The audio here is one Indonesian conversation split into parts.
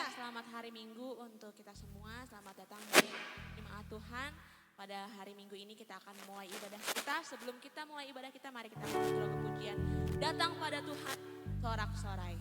Selamat hari Minggu untuk kita semua. Selamat datang di jemaat Tuhan. Pada hari Minggu ini kita akan mulai ibadah kita. Sebelum kita mulai ibadah kita, mari kita berdoa kepujian. Datang pada Tuhan, sorak-sorai.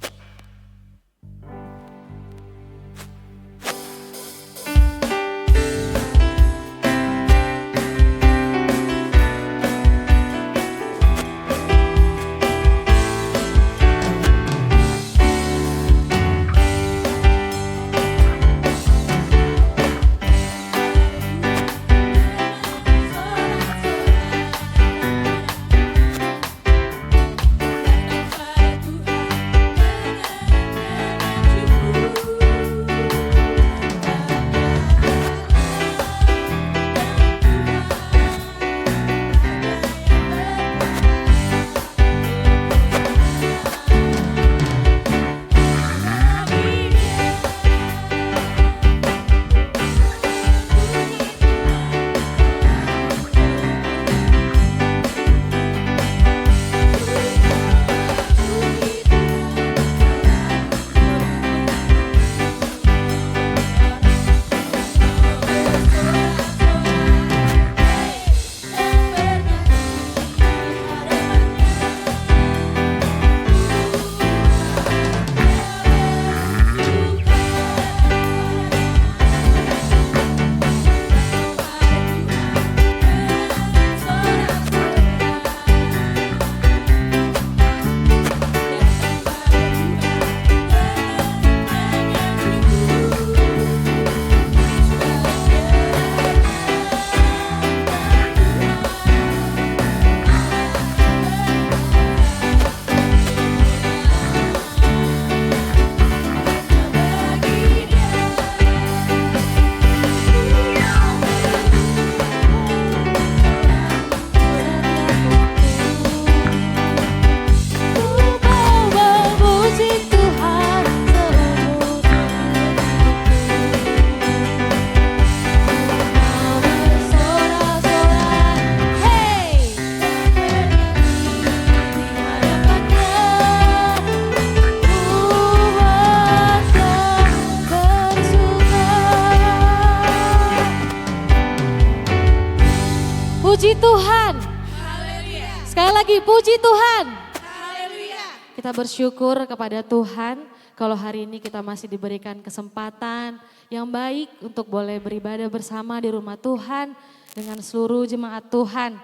Puji Tuhan. Haleluya. Sekali lagi puji Tuhan. Haleluya. Kita bersyukur kepada Tuhan kalau hari ini kita masih diberikan kesempatan yang baik untuk boleh beribadah bersama di rumah Tuhan dengan seluruh jemaat Tuhan.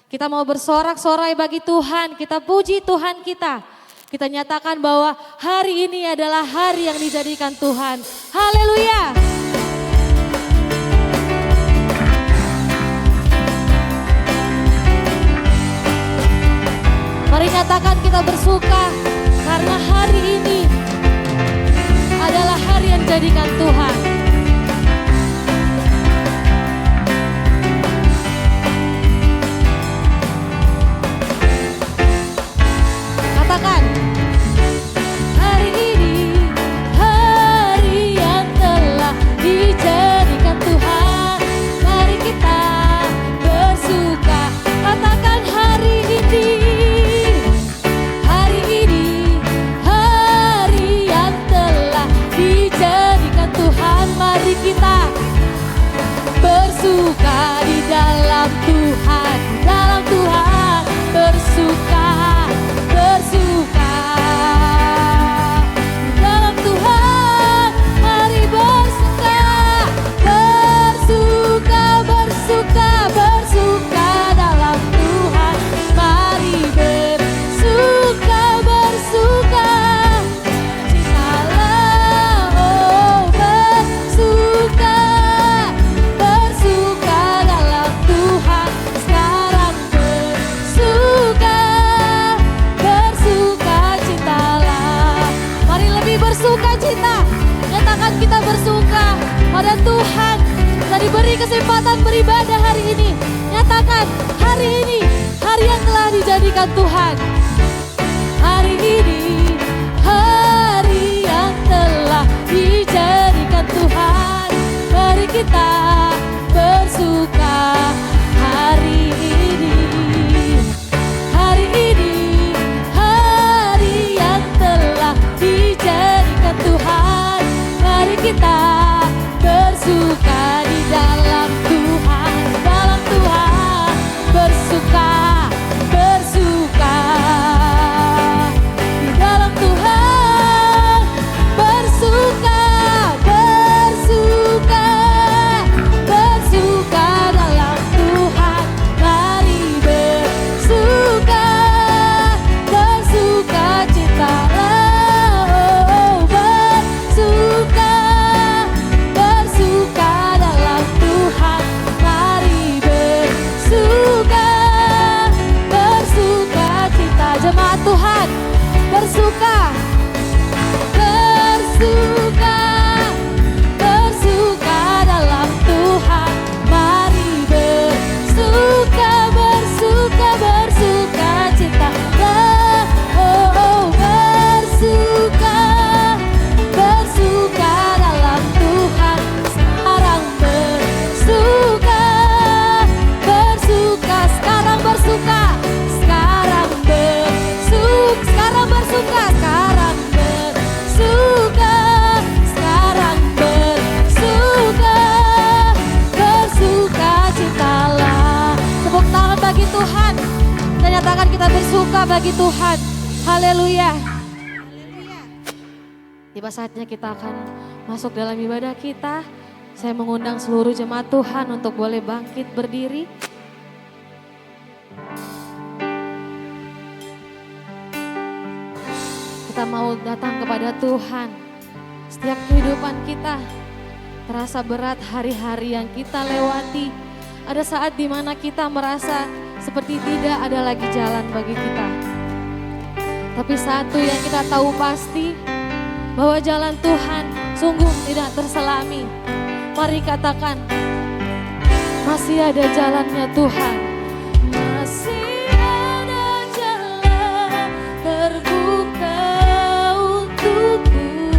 Kita mau bersorak-sorai bagi Tuhan, kita puji Tuhan kita. Kita nyatakan bahwa hari ini adalah hari yang dijadikan Tuhan. Haleluya. Mari nyatakan kita bersuka karena hari ini adalah hari yang dijadikan Tuhan. Katakan, hari ini hari yang telah dijadikan Tuhan. Mari kita bersuka. Katakan hari ini. Mari kita bersuka di dalam Tuhan, dalam Tuhan bersuka, bersuka dalam Tuhan. Mari bersuka, bersuka, bersuka, bersuka dalam Tuhan. Mari bersuka, bersuka. Sukacita, nyatakan kita bersuka pada Tuhan. Kita diberi kesempatan beribadah hari ini. Nyatakan hari ini hari yang telah dijadikan Tuhan. Hari ini hari yang telah dijadikan Tuhan. Mari kita bersuka hari ini. Hari ini hari yang telah dijadikan Tuhan. Mari bersuka, bersuka, bersuka dalam Tuhan. Mari bersuka, bersuka, bersuka cita. Oh, oh, bersuka, bersuka dalam Tuhan. Sekarang bersuka, bersuka, sekarang bersuka, sekarang bersuka, sekarang bersuka, sekarang bersuka, sekarang bersuka, bersuka citalah. Tepuk tangan bagi Tuhan dan nyatakan kita bersuka bagi Tuhan. Haleluya. Tiba saatnya kita akan masuk dalam ibadah kita. Saya mengundang seluruh jemaat Tuhan untuk boleh bangkit berdiri. Kita mau datang kepada Tuhan. Setiap kehidupan kita terasa berat, hari-hari yang kita lewati. Ada saat di mana kita merasa seperti tidak ada lagi jalan bagi kita. Tapi satu yang kita tahu pasti, bahwa jalan Tuhan sungguh tidak terselami. Mari katakan, masih ada jalannya Tuhan. Masih ada jalan terbuka untukku.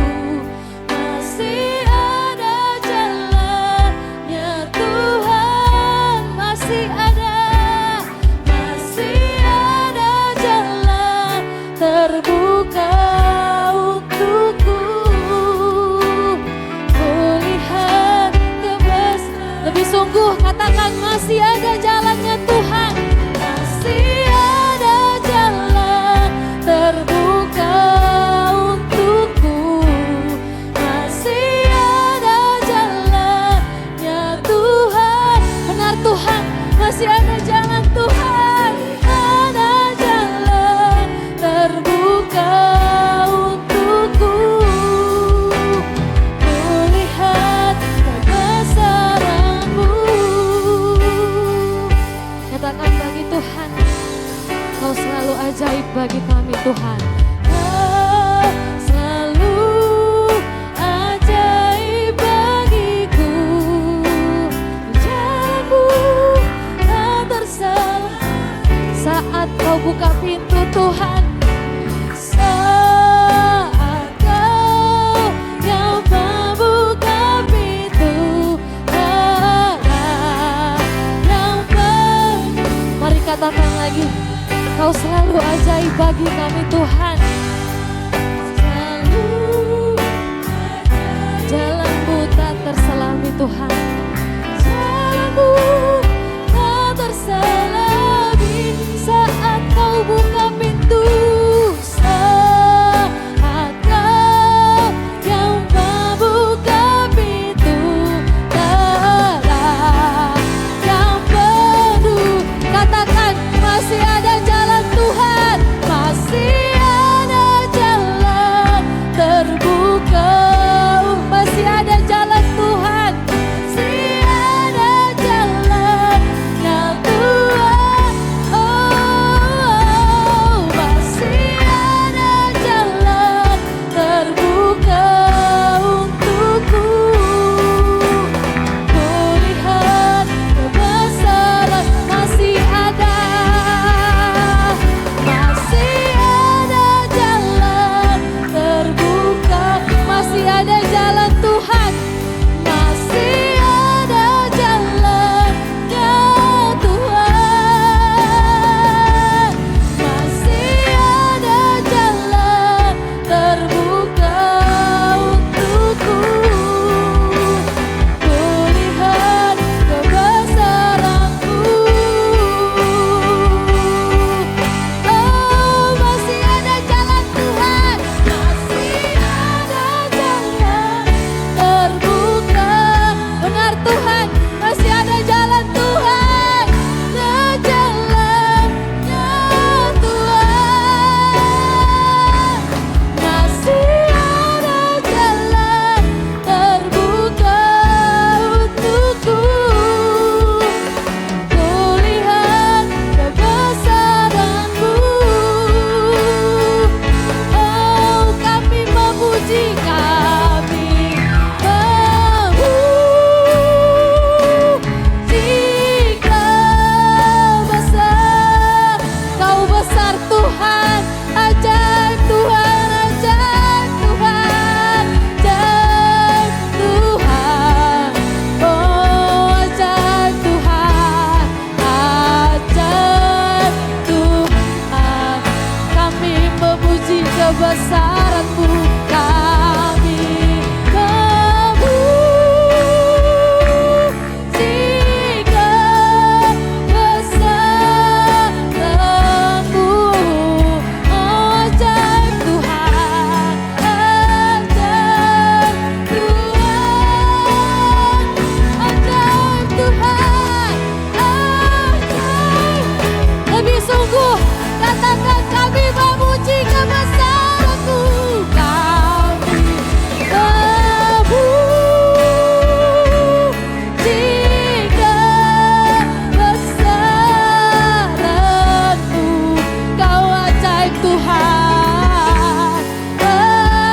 Masih ada jalannya Tuhan. Masih ada jalan terbuka untukku. Kulihat kebesaran. Lebih sungguh katakan, masih ada jalannya Tuhan. Masih ada jalan terbuka untukku. Masih ada jalannya Tuhan. Benar Tuhan, masih ada jalan Tuhan. Ada jalan terbuka untukku. Kulihat kebesaran-Mu. Nyatakan bagi Tuhan, Kau selalu ajaib bagi kami Tuhan. Kau selalu ajaib bagiku. Jalanmu tak tersalah. Saat Kau buka pintu Tuhan, saat Kau yang membuka pintu, mari katakan lagi, Kau selalu ajaib bagi kami Tuhan. Selalu jalan-Mu tak terselami Tuhan. Jalan-Mu tak terselami. Saat Kau buka pintu, kebesaran-Mu kami katakan kami memuji kebesaran-Mu, kami memuji kebesaran-Mu. Kau ajaib Tuhan,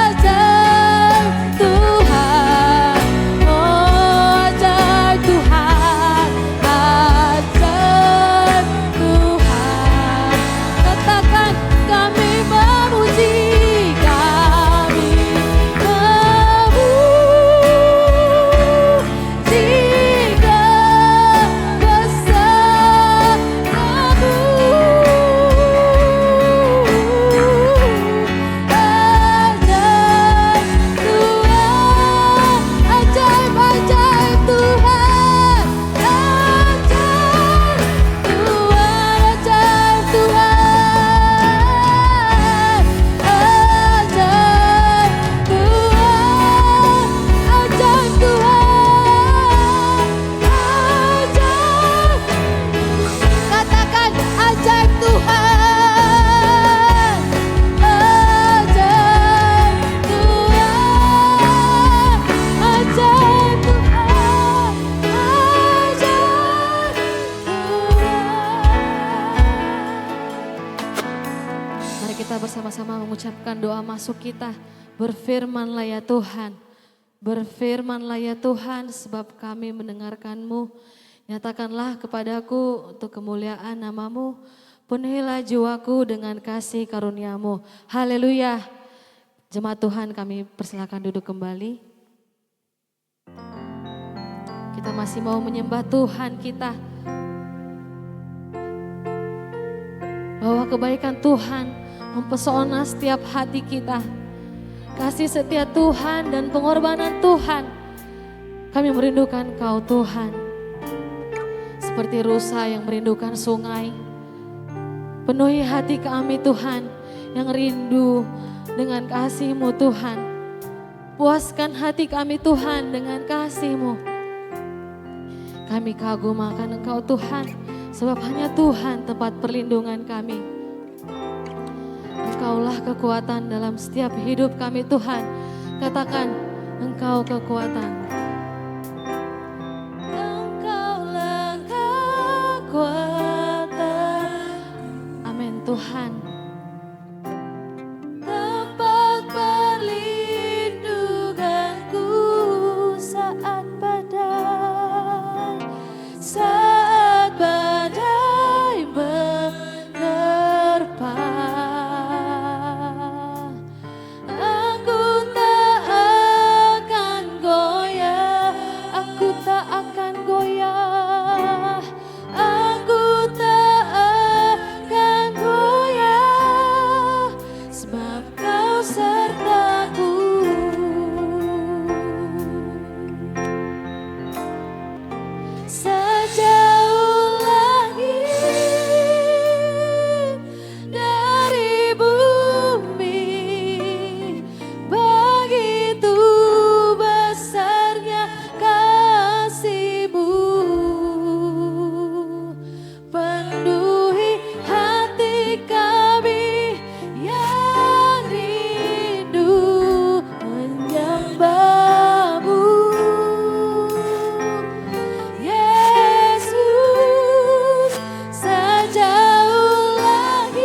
ajaib Tuhan, oh ajaib Tuhan, ajaib Tuhan. Katakan kami memuji, kami memuji kebesaran-Mu. Ajaib Tuhan, ajaib Tuhan, ajaib Tuhan, ajaib Tuhan, ajaib Tuhan, ajaib. Katakan ajaib Tuhan, ajaib Tuhan, ajaib Tuhan, ajaib Tuhan. Mari kita bersama-sama mengucapkan doa masuk kita. Berfirmanlah ya Tuhan, berfirmanlah ya Tuhan, sebab kami mendengarkan-Mu. Nyatakanlah kepadaku untuk kemuliaan nama-Mu. Penuhilah jiwaku dengan kasih karunia-Mu. Haleluya. Jemaat Tuhan, kami persilakan duduk kembali. Kita masih mau menyembah Tuhan kita. Bahwa kebaikan Tuhan mempesona setiap hati kita. Kasih setia Tuhan dan pengorbanan Tuhan. Kami merindukan Kau Tuhan. Seperti rusa yang merindukan sungai. Penuhi hati kami Tuhan yang rindu dengan kasih-Mu Tuhan. Puaskan hati kami Tuhan dengan kasih-Mu. Kami kagum akan Engkau Tuhan, sebab hanya Tuhan tempat perlindungan kami. Engkaulah kekuatan dalam setiap hidup kami Tuhan. Katakan, Engkau kekuatan. Engkaulah kekuatan. Amin Tuhan. Tempat perlindunganku saat badai, saat badai menerpa. Aku tak akan goyah, aku tak akan goyah, aku tak akan goyah, sebab Kau sertaku. Sejauh langit dari bumi, begitu besarnya kasih-Mu. Penuhi hati kami yang rindu menyembah-Mu. Yesus, sejauh langit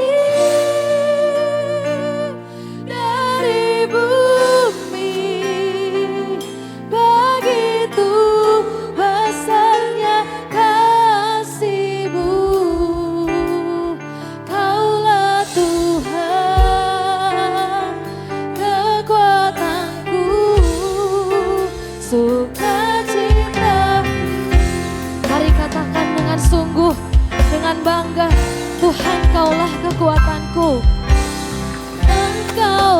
dari bumi, begitu besarnya kasih-Mu. Kaulah Tuhan, kekuatanku, sukacita. Mari katakan dengan sungguh, dengan bangga, Tuhan Kaulah kekuatanku. Engkau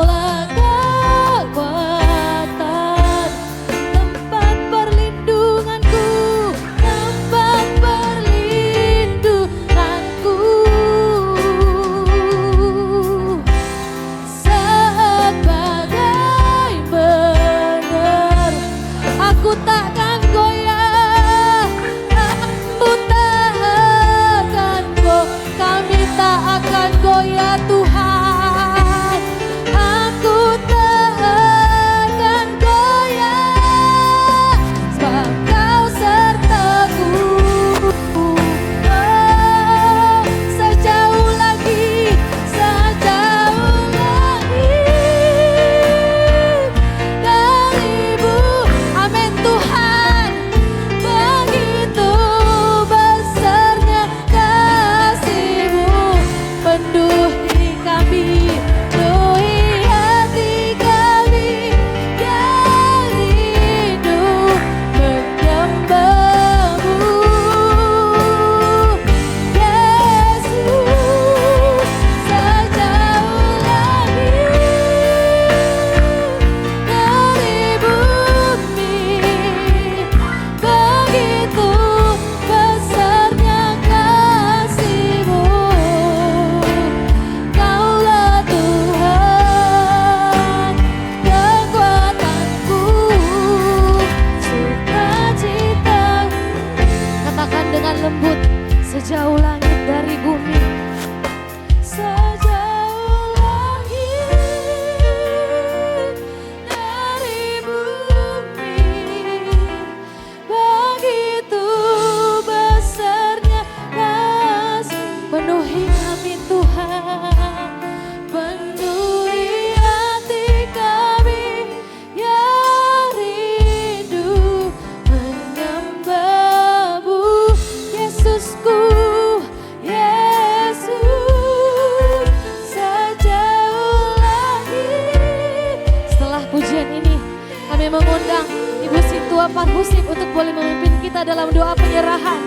mengundang Ibu Sintua Parhusip untuk boleh memimpin kita dalam doa penyerahan.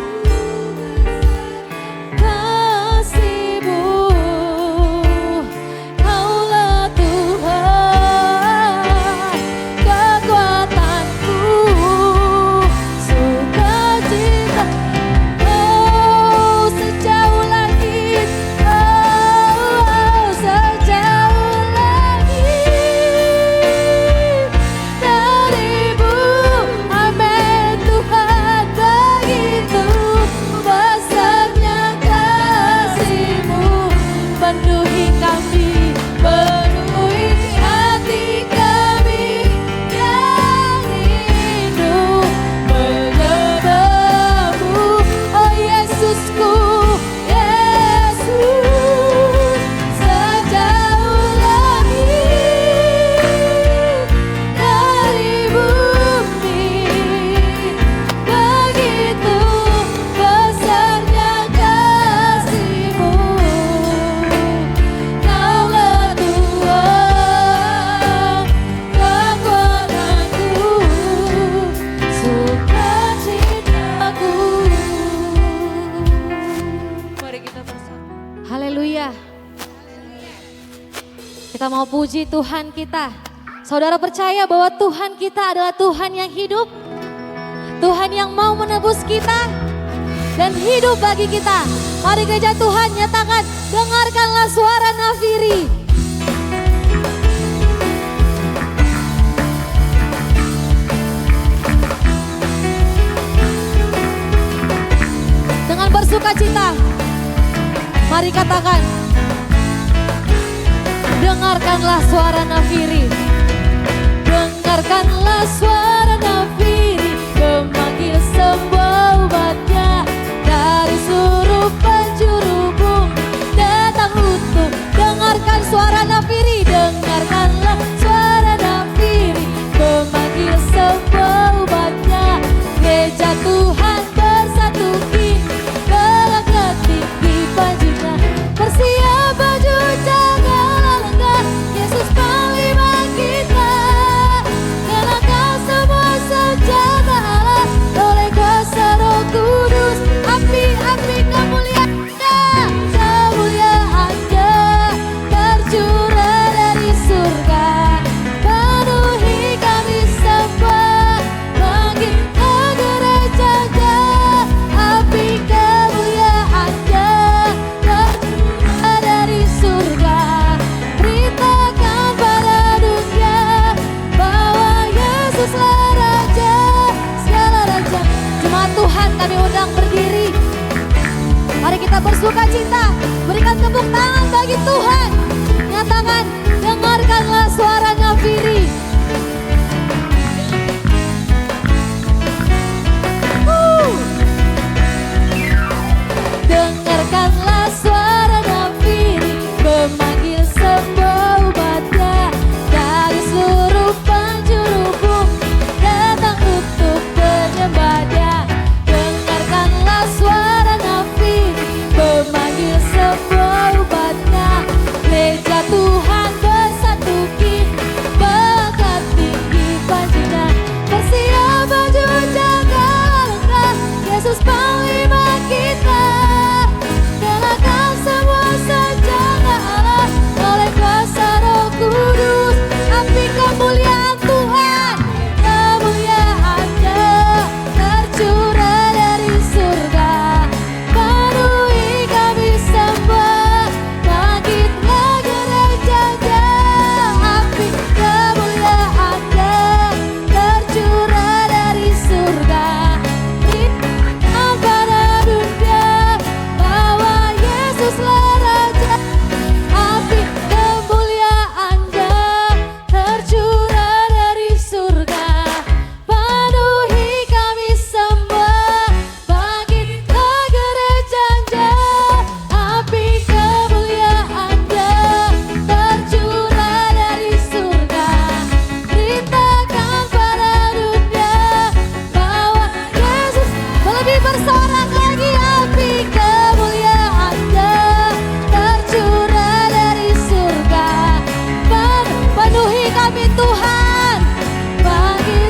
Kasih-Mu, Kaulah Tuhan, kekuatanku, sukacita. Oh, sejauh langit, oh, sejauh langit darimu. Amin Tuhan, begitu besarnya kasih-Mu, penuhi kami, penuhi hati kami yang rindu menyembah-Mu. Oh Yesusku, Yesus, sejauh langit dari bumi, begitu besarnya kasih-Mu. Kaulah Tuhan, kekuatanku, sukacitaku. Mari kita bersatu. Haleluya. Kita mau puji Tuhan kita. Saudara percaya bahwa Tuhan kita adalah Tuhan yang hidup, Tuhan yang mau menebus kita dan hidup bagi kita. Mari gereja Tuhan nyatakan, dengarkanlah suara nafiri. Dengan bersukacita, mari katakan, dengarkanlah suara nafiri. Dengarkanlah suara nafiri, memanggil semua umatnya dari seluruh penjuru bumi datang untuk dengarkan suara nafiri. Dengarkanlah suara nafiri, memanggil semua umatnya. Gereja Tuhan bersatu kini, melangkah tinggi bajunya, bersiap baju jangan lengah. Yesus panglima kita, nyalakan semua senjata Allah oleh kuasa Roh Kudus. Api-api kemuliaan-Nya, kemuliaan-Nya tercurah dari surga, penuhi kami semua, bangkit ke gereja-Nya. Api kemuliaan-Nya tercurah dari surga, beritakan pada dunia bahwa Yesuslah Raja, segala Raja. Jemaat Tuhan, kami undang berdiri. Mari kita bersukacita, berikan tepuk tangan bagi Tuhan. Nyatakan, dengarkanlah suara nafiri. Dengarkanlah suara nafiri, memanggil semua umatnya dari seluruh penjuru bumi datang untuk menyembah-Nya. Dengarkanlah suara nafiri, memanggil semua umatnya. Gereja Tuhan bersatu kini, melangkah tinggi bajunya, bersiap baju jangan lengah. Yesus panglima kita, nyalakan semua senjata Allah oleh kuasa Roh Kudus. Api kemuliaan Tuhan, kemuliaan-Nya tercurah dari surga, penuhi kami semua, bangkitlah gereja-Nya. Api kemuliaan-Nya tercurah dari surga, beritakan pada dunia bahwa Yesuslah Raja. Api kemuliaan-Nya tercurah dari surga, penuhi kami semua, bangkitlah gereja-Nya. Api kemuliaan-Nya tercurah dari surga, beritakan pada dunia bahwa Yesus lebih bersorak lagi. Api kemuliaan-Nya tercurah dari surga, penuhi kami Tuhan, bangkit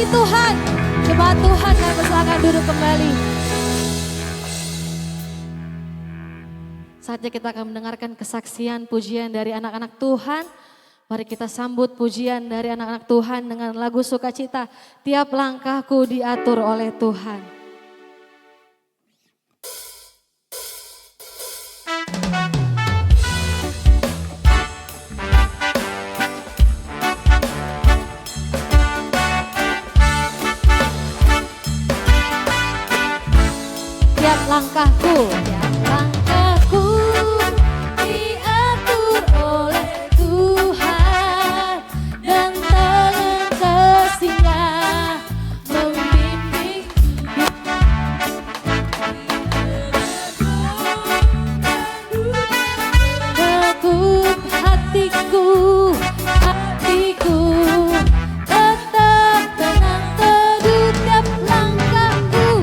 bagi Tuhan. Jemaat Tuhan yang silakan duduk kembali. Saatnya kita akan mendengarkan kesaksian pujian dari anak-anak Tuhan. Mari kita sambut pujian dari anak-anak Tuhan dengan lagu sukacita. Tiap langkahku diatur oleh Tuhan. Tiap langkahku diatur oleh Tuhan, dan tangan kasih-Nya membimbing. Takut hatiku tetap tenang teduh. Tiap langkahku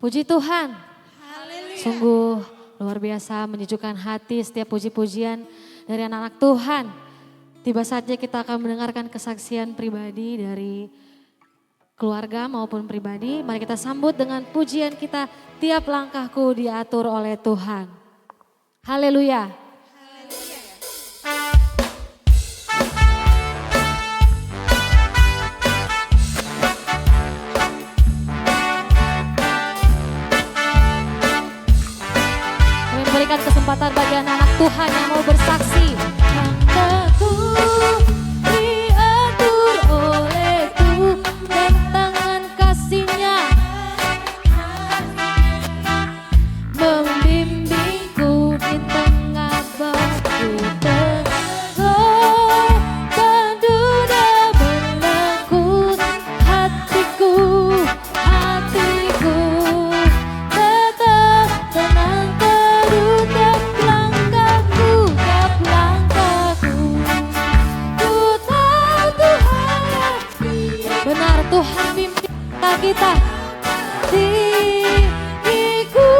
Puji Tuhan. Sungguh luar biasa menyejukkan hati setiap puji-pujian dari anak-anak Tuhan. Tiba saatnya kita akan mendengarkan kesaksian pribadi dari keluarga maupun pribadi. Mari kita sambut dengan pujian kita, tiap langkahku diatur oleh Tuhan. Haleluya. Berikan kesempatan bagi anak-anak Tuhan yang mau bersaksi. Langkahku diatur oleh Tuhan, tangan kasih-Nya membimbingku di tengah batu teguh, pandu dan melengkung hatiku, tetap tenang. Tuhan pimpin kita diriku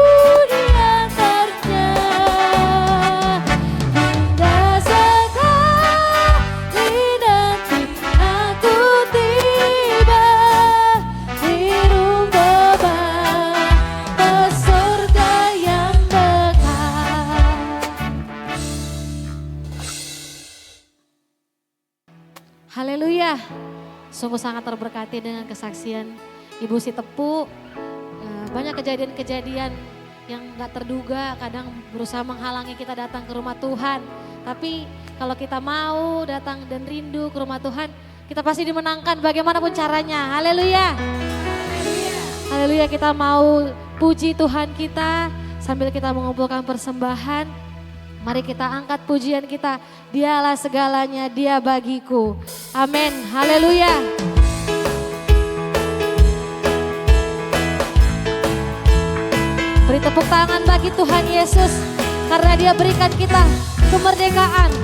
di antaranya, hingga sekali nanti aku tiba di rumah Bapa surga yang dekat. Haleluya. Sungguh sangat terberkati dengan kesaksian Ibu Sitepu. Banyak kejadian-kejadian yang gak terduga kadang berusaha menghalangi kita datang ke rumah Tuhan. Tapi kalau kita mau datang dan rindu ke rumah Tuhan, kita pasti dimenangkan bagaimanapun caranya. Haleluya. Haleluya, kita mau puji Tuhan kita sambil kita mengumpulkan persembahan. Mari kita angkat pujian kita, Dialah segalanya, Dia bagiku. Amin, haleluya. Beri tepuk tangan bagi Tuhan Yesus, karena Dia berikan kita kemerdekaan.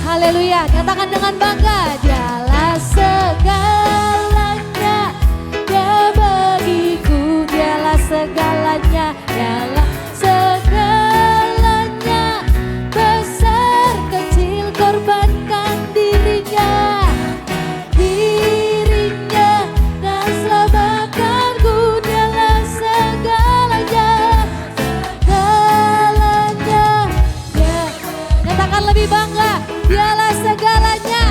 Haleluya, nyatakan dengan bangga, Dialah segalanya, Dia bagiku. Dialah segalanya, Dialah segalanya. Korbankan dirinya dan selamatkanku. Dialah segalanya, ya. Nyatakan lebih bangga, Dialah segalanya,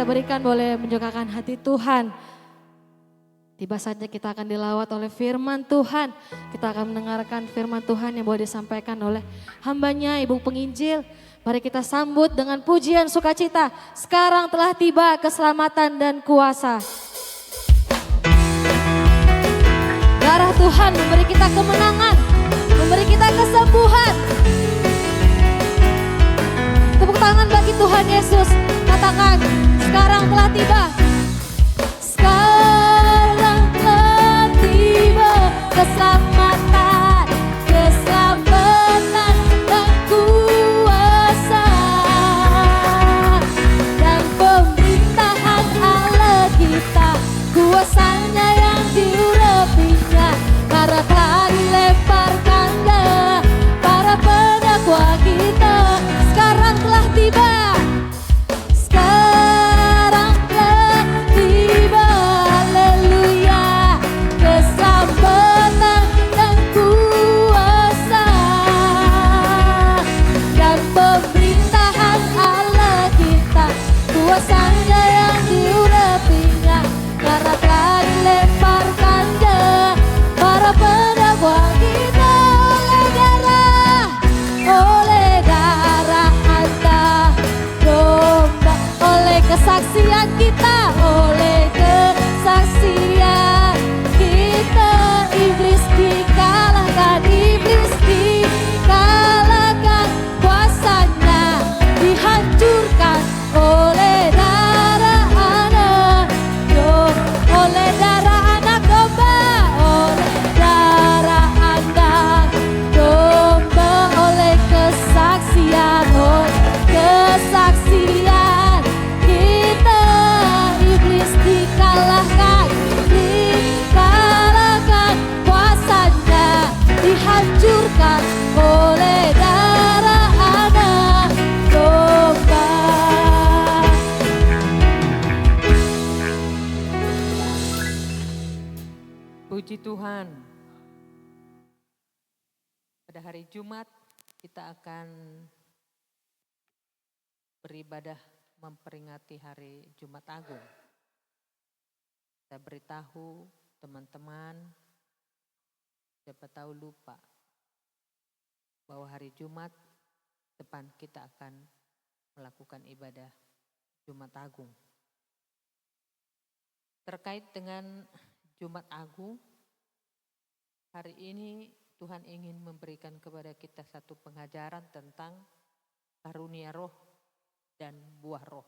berikan boleh menjagakan hati Tuhan. Tiba saatnya kita akan dilawat oleh firman Tuhan. Kita akan mendengarkan firman Tuhan yang boleh disampaikan oleh hambanya Ibu Penginjil. Mari kita sambut dengan pujian sukacita. Sekarang telah tiba keselamatan dan kuasa. Darah Tuhan memberi kita kemenangan, memberi kita kesembuhan. Tepuk tangan bagi Tuhan Yesus. Katakan, sekarang telah tiba. Sekarang telah tiba keselamatan, keselamatan dan kuasa. Dan pemerintahan Allah kita, kuasanya yang diurapinya. Karena telah dilemparkannya para pendakwa kita. Sekarang telah tiba. Sekarang telah tiba, haleluya, keselamatan dan kuasa. Dan pemerintahan Allah kita, kuasanya yang diurapinya. Karena telah dilemparkannya para pendakwa kita. Oleh darah Anda domba, oleh kesaksian kita, oleh kesaksian kita, iblis dikalahkan, iblis dikalahkan, kuasanya dihancurkan oleh darah anak domba, oleh darah anak domba, oleh darah anak domba, oleh kesaksian, kesaksian kita, iblis dikalahkan, dikalahkan, kuasanya dihancurkan oleh darah anak domba. Puji Tuhan. Pada hari Jumat kita akan beribadah memperingati hari Jumat Agung. Saya beritahu teman-teman, siapa tahu lupa, bahwa hari Jumat depan kita akan melakukan ibadah Jumat Agung. Terkait dengan Jumat Agung, hari ini Tuhan ingin memberikan kepada kita satu pengajaran tentang karunia roh dan buah roh.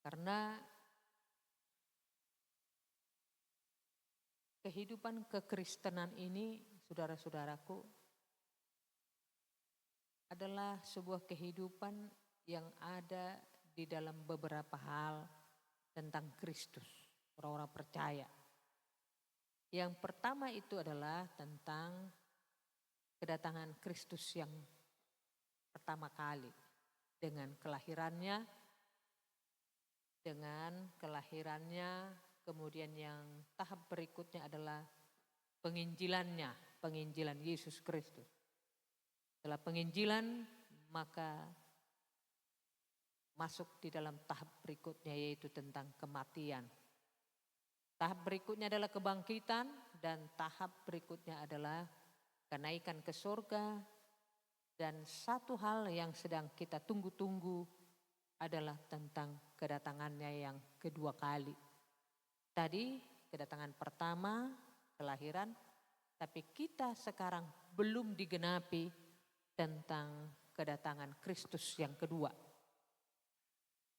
Karena kehidupan kekristenan ini, saudara-saudaraku, adalah sebuah kehidupan yang ada di dalam beberapa hal tentang Kristus, orang-orang percaya. Yang pertama itu adalah tentang kedatangan Kristus yang pertama kali dengan kelahirannya, kemudian yang tahap berikutnya adalah penginjilan Yesus Kristus. Setelah penginjilan maka masuk di dalam tahap berikutnya, yaitu tentang kematian. Tahap berikutnya adalah kebangkitan, dan tahap berikutnya adalah kenaikan ke surga. Dan satu hal yang sedang kita tunggu-tunggu adalah tentang kedatangannya yang kedua kali. Tadi kedatangan pertama, kelahiran, tapi kita sekarang belum digenapi tentang kedatangan Kristus yang kedua.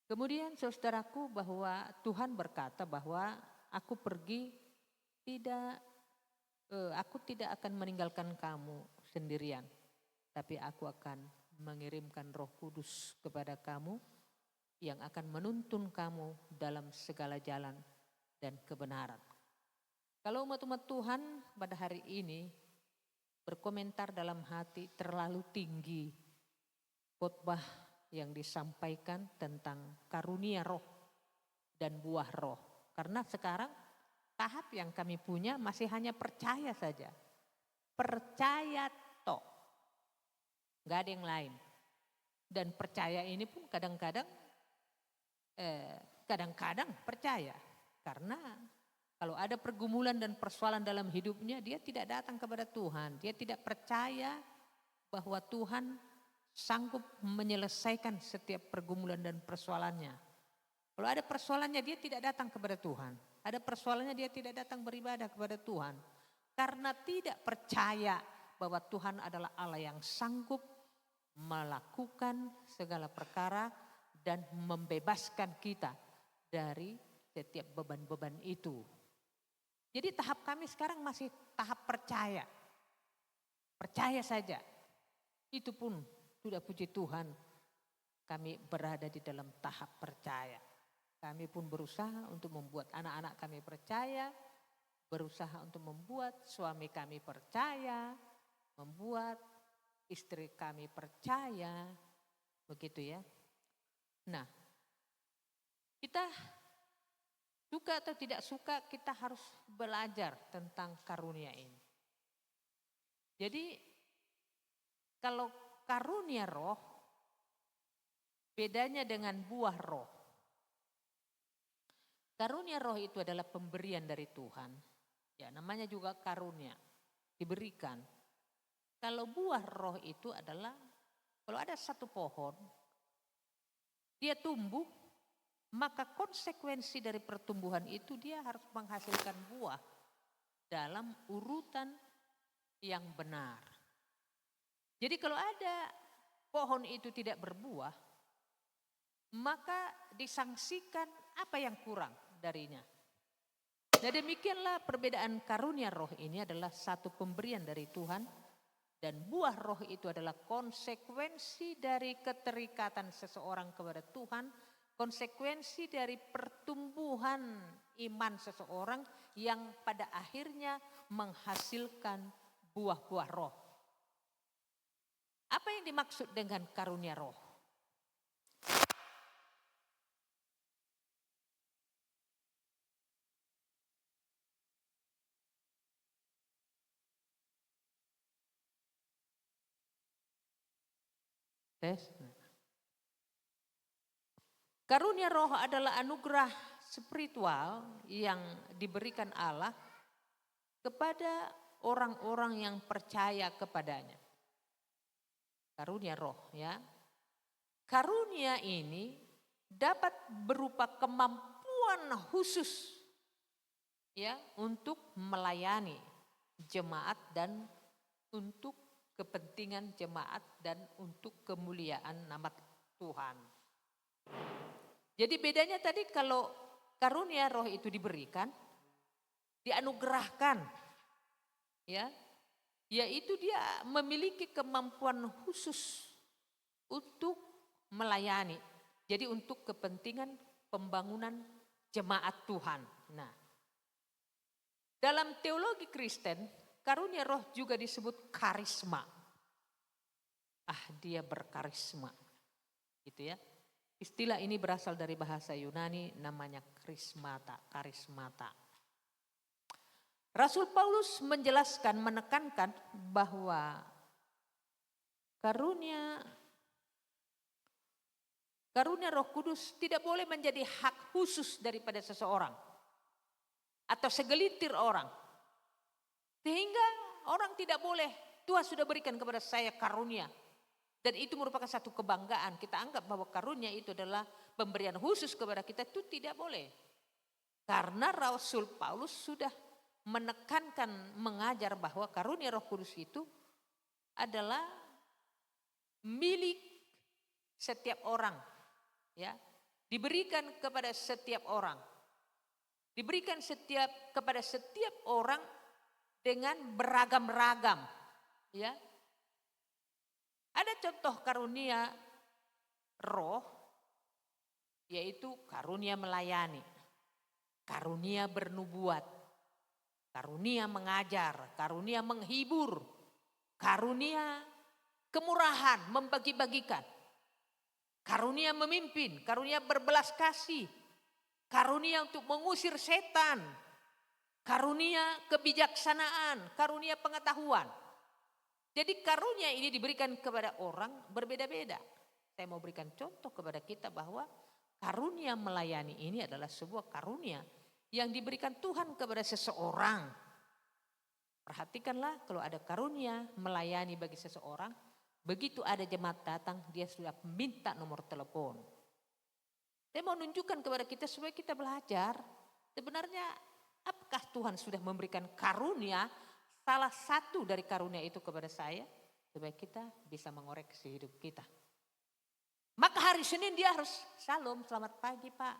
Kemudian saudaraku, bahwa Tuhan berkata bahwa aku tidak akan meninggalkan kamu sendirian, tapi aku akan mengirimkan Roh Kudus kepada kamu yang akan menuntun kamu dalam segala jalan dan kebenaran. Kalau umat-umat Tuhan pada hari ini berkomentar dalam hati, terlalu tinggi khotbah yang disampaikan tentang karunia roh dan buah roh. Karena sekarang tahap yang kami punya masih hanya percaya saja. Percaya tok. Gak ada yang lain. Dan percaya ini pun kadang-kadang kadang-kadang percaya. Karena kalau ada pergumulan dan persoalan dalam hidupnya, dia tidak datang kepada Tuhan. Dia tidak percaya bahwa Tuhan sanggup menyelesaikan setiap pergumulan dan persoalannya. Kalau ada persoalannya, dia tidak datang kepada Tuhan. Ada persoalannya, dia tidak datang beribadah kepada Tuhan. Karena tidak percaya bahwa Tuhan adalah Allah yang sanggup melakukan segala perkara dan membebaskan kita dari setiap beban-beban itu. Jadi tahap kami sekarang masih tahap percaya. Percaya saja. Itu pun sudah puji Tuhan kami berada di dalam tahap percaya. Kami pun berusaha untuk membuat anak-anak kami percaya. Berusaha untuk membuat suami kami percaya. Membuat istri kami percaya. Begitu ya. Nah, kita suka atau tidak suka, kita harus belajar tentang karunia ini. Jadi kalau karunia roh, bedanya dengan buah roh. Karunia roh itu adalah pemberian dari Tuhan. Ya, namanya juga karunia, diberikan. Kalau buah roh itu adalah, kalau ada satu pohon, dia tumbuh, maka konsekuensi dari pertumbuhan itu dia harus menghasilkan buah dalam urutan yang benar. Jadi kalau ada pohon itu tidak berbuah, maka disangsikan apa yang kurang darinya. Nah, demikianlah perbedaan karunia roh ini adalah satu pemberian dari Tuhan. Dan buah roh itu adalah konsekuensi dari keterikatan seseorang kepada Tuhan. Konsekuensi dari pertumbuhan iman seseorang yang pada akhirnya menghasilkan buah-buah roh. Apa yang dimaksud dengan karunia roh? Karunia roh adalah anugerah spiritual yang diberikan Allah kepada orang-orang yang percaya kepadanya. Karunia roh ya. Karunia ini dapat berupa kemampuan khusus ya untuk melayani jemaat dan untuk kepentingan jemaat dan untuk kemuliaan nama Tuhan. Jadi bedanya tadi kalau karunia roh itu diberikan, dianugerahkan, ya, yaitu dia memiliki kemampuan khusus untuk melayani. Jadi untuk kepentingan pembangunan jemaat Tuhan. Nah, dalam teologi Kristen, karunia roh juga disebut karisma. Dia berkarisma, gitu ya. Istilah ini berasal dari bahasa Yunani, namanya karismata. Rasul Paulus menjelaskan, menekankan bahwa karunia Roh Kudus tidak boleh menjadi hak khusus daripada seseorang atau segelintir orang. Sehingga orang tidak boleh, Tuhan sudah berikan kepada saya karunia. Dan itu merupakan satu kebanggaan. Kita anggap bahwa karunia itu adalah pemberian khusus kepada kita, itu tidak boleh. Karena Rasul Paulus sudah menekankan, mengajar bahwa karunia Roh Kudus itu adalah milik setiap orang. Ya, diberikan kepada setiap orang. Diberikan kepada setiap orang dengan beragam-ragam. Ya. Ada contoh karunia roh, yaitu karunia melayani, karunia bernubuat, karunia mengajar, karunia menghibur, karunia kemurahan, membagi-bagikan, karunia memimpin, karunia berbelas kasih, karunia untuk mengusir setan, karunia kebijaksanaan, karunia pengetahuan. Jadi karunia ini diberikan kepada orang berbeda-beda. Saya mau berikan contoh kepada kita bahwa karunia melayani ini adalah sebuah karunia yang diberikan Tuhan kepada seseorang. Perhatikanlah, kalau ada karunia melayani bagi seseorang, begitu ada jemaat datang, dia sudah minta nomor telepon. Saya mau menunjukkan kepada kita supaya kita belajar. Sebenarnya apakah Tuhan sudah memberikan karunia, salah satu dari karunia itu kepada saya, supaya kita bisa mengoreksi hidup kita. Maka hari Senin dia harus, "Shalom, selamat pagi Pak.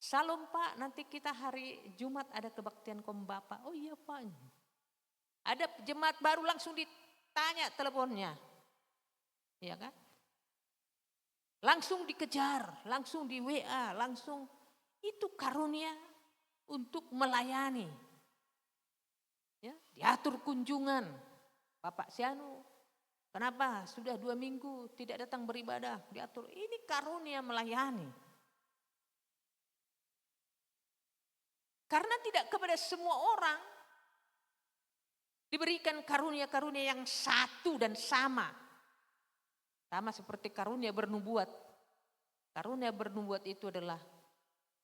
Shalom Pak, nanti kita hari Jumat ada kebaktian Kom Bapak." "Oh iya Pak." Ada jemaat baru langsung ditanya teleponnya. Iya kan? Langsung dikejar, langsung di WA, langsung. Itu karunia untuk melayani. Ya, diatur kunjungan. "Bapak Sianu, kenapa sudah 2 minggu tidak datang beribadah?" Diatur. Ini karunia melayani. Karena tidak kepada semua orang diberikan karunia-karunia yang satu dan sama. Sama seperti karunia bernubuat. Karunia bernubuat itu adalah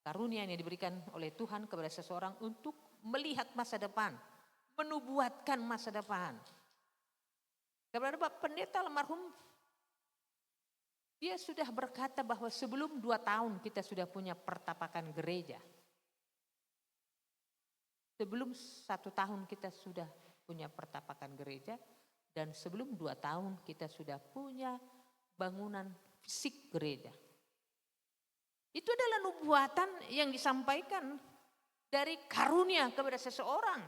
karunia yang diberikan oleh Tuhan kepada seseorang untuk melihat masa depan. Menubuatkan masa depan. Kepada Bapak Pendeta almarhum, dia sudah berkata bahwa sebelum 2 tahun kita sudah punya pertapakan gereja. Sebelum 1 tahun kita sudah punya pertapakan gereja, dan sebelum 2 tahun kita sudah punya bangunan fisik gereja. Itu adalah nubuatan yang disampaikan dari karunia kepada seseorang.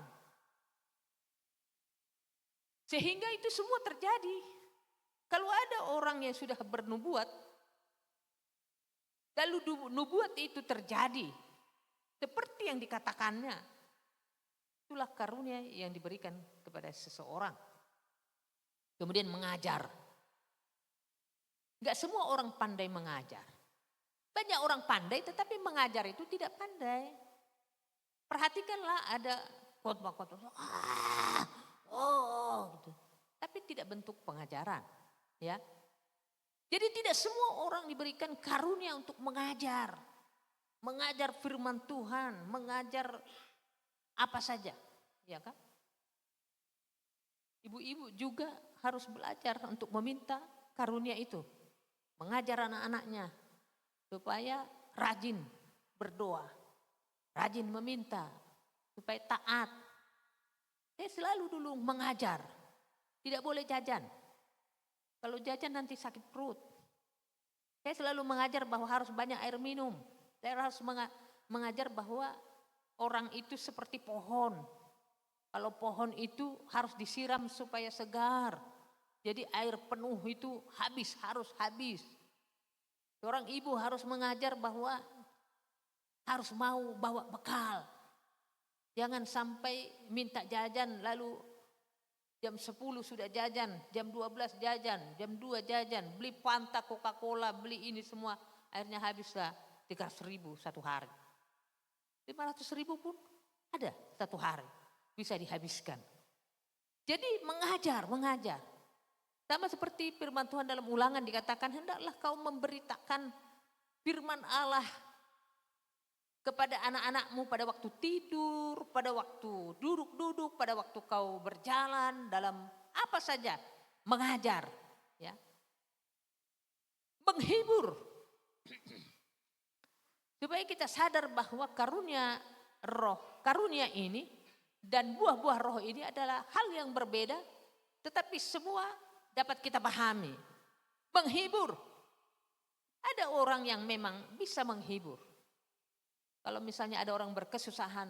Sehingga itu semua terjadi. Kalau ada orang yang sudah bernubuat, lalu nubuat itu terjadi seperti yang dikatakannya, itulah karunia yang diberikan kepada seseorang. Kemudian mengajar. Enggak semua orang pandai mengajar. Banyak orang pandai tetapi mengajar itu tidak pandai. Perhatikanlah ada khotbah-khotbah. Gitu. Tapi tidak bentuk pengajaran, ya. Jadi tidak semua orang diberikan karunia untuk mengajar. Mengajar firman Tuhan, mengajar apa saja, ya kan? Ibu-ibu juga harus belajar untuk meminta karunia itu. Mengajar anak-anaknya supaya rajin berdoa, rajin meminta, supaya taat. Saya selalu dulu mengajar, tidak boleh jajan. Kalau jajan nanti sakit perut. Saya selalu mengajar bahwa harus banyak air minum. Saya harus mengajar bahwa orang itu seperti pohon. Kalau pohon itu harus disiram supaya segar. Jadi air penuh itu harus habis. Seorang ibu harus mengajar bahwa harus mau bawa bekal. Jangan sampai minta jajan lalu jam 10 sudah jajan, jam 12 jajan, jam 2 jajan, beli Fanta, Coca-Cola, beli ini semua. Akhirnya habislah 300.000 satu hari. 500.000 pun ada satu hari bisa dihabiskan. Jadi mengajar. Sama seperti firman Tuhan dalam Ulangan dikatakan, hendaklah kau memberitakan firman Allah kepada anak-anakmu pada waktu tidur, pada waktu duduk-duduk, pada waktu kau berjalan, dalam apa saja. Mengajar, ya. Menghibur. Supaya kita sadar bahwa karunia roh, karunia ini dan buah-buah roh ini adalah hal yang berbeda, tetapi semua dapat kita pahami. Menghibur. Ada orang yang memang bisa menghibur. Kalau misalnya ada orang berkesusahan,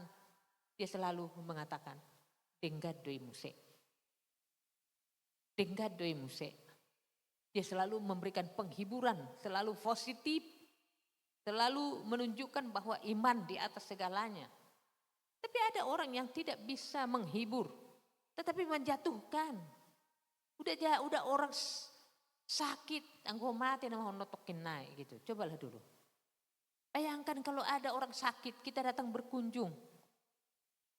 dia selalu mengatakan, "Dengadoi muse." Dengadoi muse. Dia selalu memberikan penghiburan, selalu positif. Selalu menunjukkan bahwa iman di atas segalanya. Tapi ada orang yang tidak bisa menghibur, tetapi menjatuhkan. Udah orang sakit, anggo mati nama notokin naik gitu. Cobalah dulu. Bayangkan kalau ada orang sakit, kita datang berkunjung.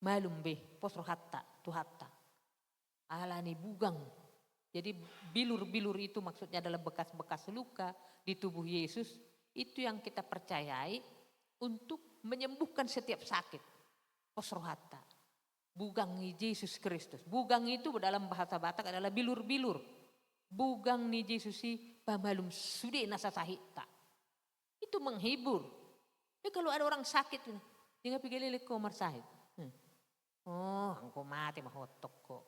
Malum beh, posro hatta, tuhatta. Alani bugang. Jadi bilur-bilur itu maksudnya adalah bekas-bekas luka di tubuh Yesus. itu yang kita percayai untuk menyembuhkan setiap sakit. Posrohata. Bugang ni Yesus Kristus. Bugang itu dalam bahasa Batak adalah bilur-bilur. Bugang ni Yesus pamalum sude nasasahita. Itu menghibur. Kalau ada orang sakit, tinggal pergi lele komar sahit. Oh, angko mati mahotok kok.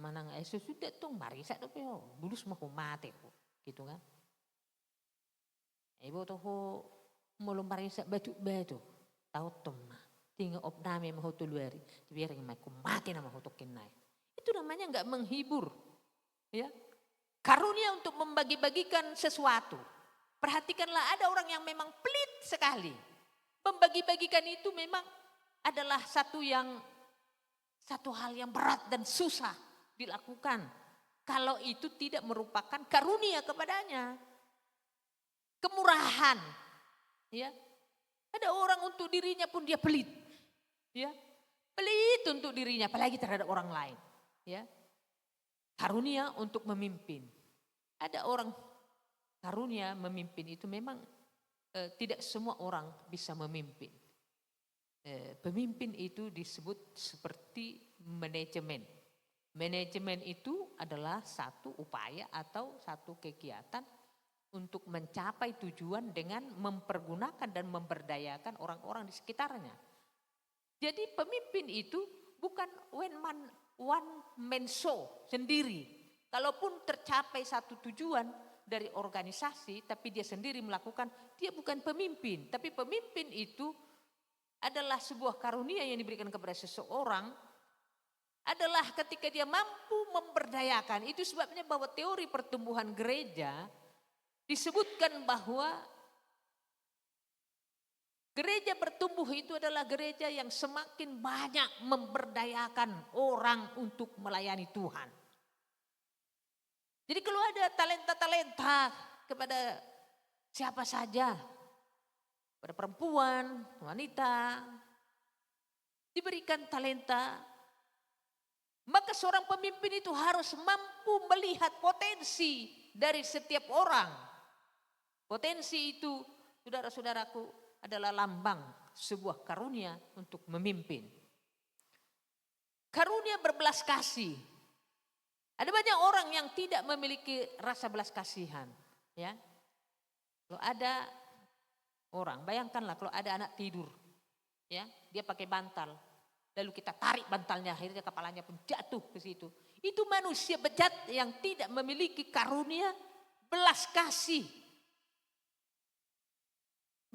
Manang sudah tong marisa do peo. Bulus mah mati kok. Gitu kan. Ibu toh mulum marisa batu-batu. Tahu tom. Tinggal opname mahoto luari. Biar yang mai mati nama hotokin naik. Itu namanya enggak menghibur. Ya. Karunia untuk membagi-bagikan sesuatu. Perhatikanlah, ada orang yang memang pelit sekali. Membagi-bagikan itu memang adalah satu hal yang berat dan susah dilakukan. Kalau itu tidak merupakan karunia kepadanya. Kemurahan. Ya. Ada orang untuk dirinya pun dia pelit. Ya. Pelit untuk dirinya, apalagi terhadap orang lain. Ya. Karunia untuk memimpin. Ada orang karunia memimpin itu memang tidak semua orang bisa memimpin. Pemimpin itu disebut seperti manajemen. Manajemen itu adalah satu upaya atau satu kegiatan untuk mencapai tujuan dengan mempergunakan dan memberdayakan orang-orang di sekitarnya. Jadi pemimpin itu bukan one man show sendiri. Kalaupun tercapai satu tujuan dari organisasi tapi dia sendiri melakukan, dia bukan pemimpin. Tapi pemimpin itu adalah sebuah karunia yang diberikan kepada seseorang, adalah ketika dia mampu memberdayakan. Itu sebabnya bahwa teori pertumbuhan gereja disebutkan bahwa gereja bertumbuh itu adalah gereja yang semakin banyak memberdayakan orang untuk melayani Tuhan. Jadi kalau ada talenta-talenta kepada siapa saja, pada perempuan, wanita, diberikan talenta, maka seorang pemimpin itu harus mampu melihat potensi dari setiap orang. Potensi itu, saudara-saudaraku, adalah lambang sebuah karunia untuk memimpin. Karunia berbelas kasih. Ada banyak orang yang tidak memiliki rasa belas kasihan. Ya. Kalau ada orang, bayangkanlah kalau ada anak tidur. Ya, dia pakai bantal. Lalu kita tarik bantalnya, akhirnya kepalanya pun jatuh ke situ. Itu manusia bejat yang tidak memiliki karunia belas kasih.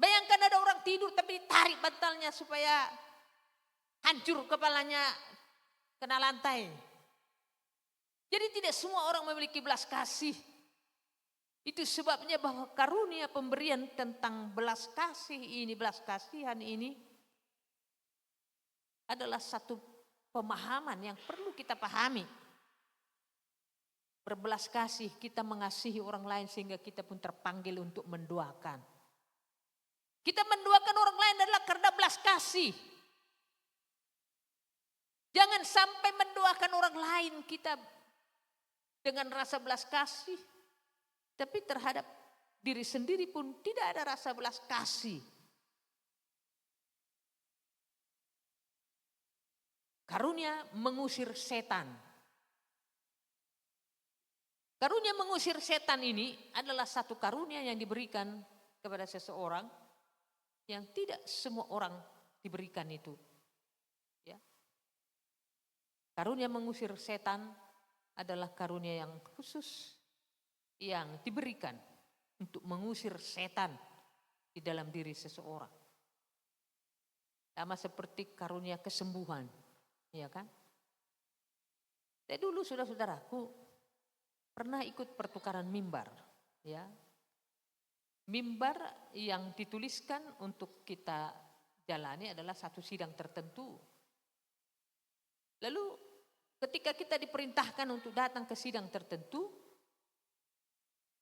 Bayangkan ada orang tidur tapi ditarik bantalnya supaya hancur kepalanya kena lantai. Jadi tidak semua orang memiliki belas kasih. Itu sebabnya bahwa karunia pemberian tentang belas kasih ini, belas kasihan ini adalah satu pemahaman yang perlu kita pahami. Berbelas kasih, kita mengasihi orang lain sehingga kita pun terpanggil untuk mendoakan. Kita mendoakan orang lain adalah karena belas kasih. Jangan sampai mendoakan orang lain kita dengan rasa belas kasih, tapi terhadap diri sendiri pun tidak ada rasa belas kasih. Karunia mengusir setan. Karunia mengusir setan ini adalah satu karunia yang diberikan kepada seseorang yang tidak semua orang diberikan itu. Ya. Karunia mengusir setan adalah karunia yang khusus yang diberikan untuk mengusir setan di dalam diri seseorang. Sama seperti karunia kesembuhan, ya kan? Saya dulu saudara-saudaraku pernah ikut pertukaran mimbar, ya. Mimbar yang dituliskan untuk kita jalani adalah satu sidang tertentu. Lalu ketika kita diperintahkan untuk datang ke sidang tertentu,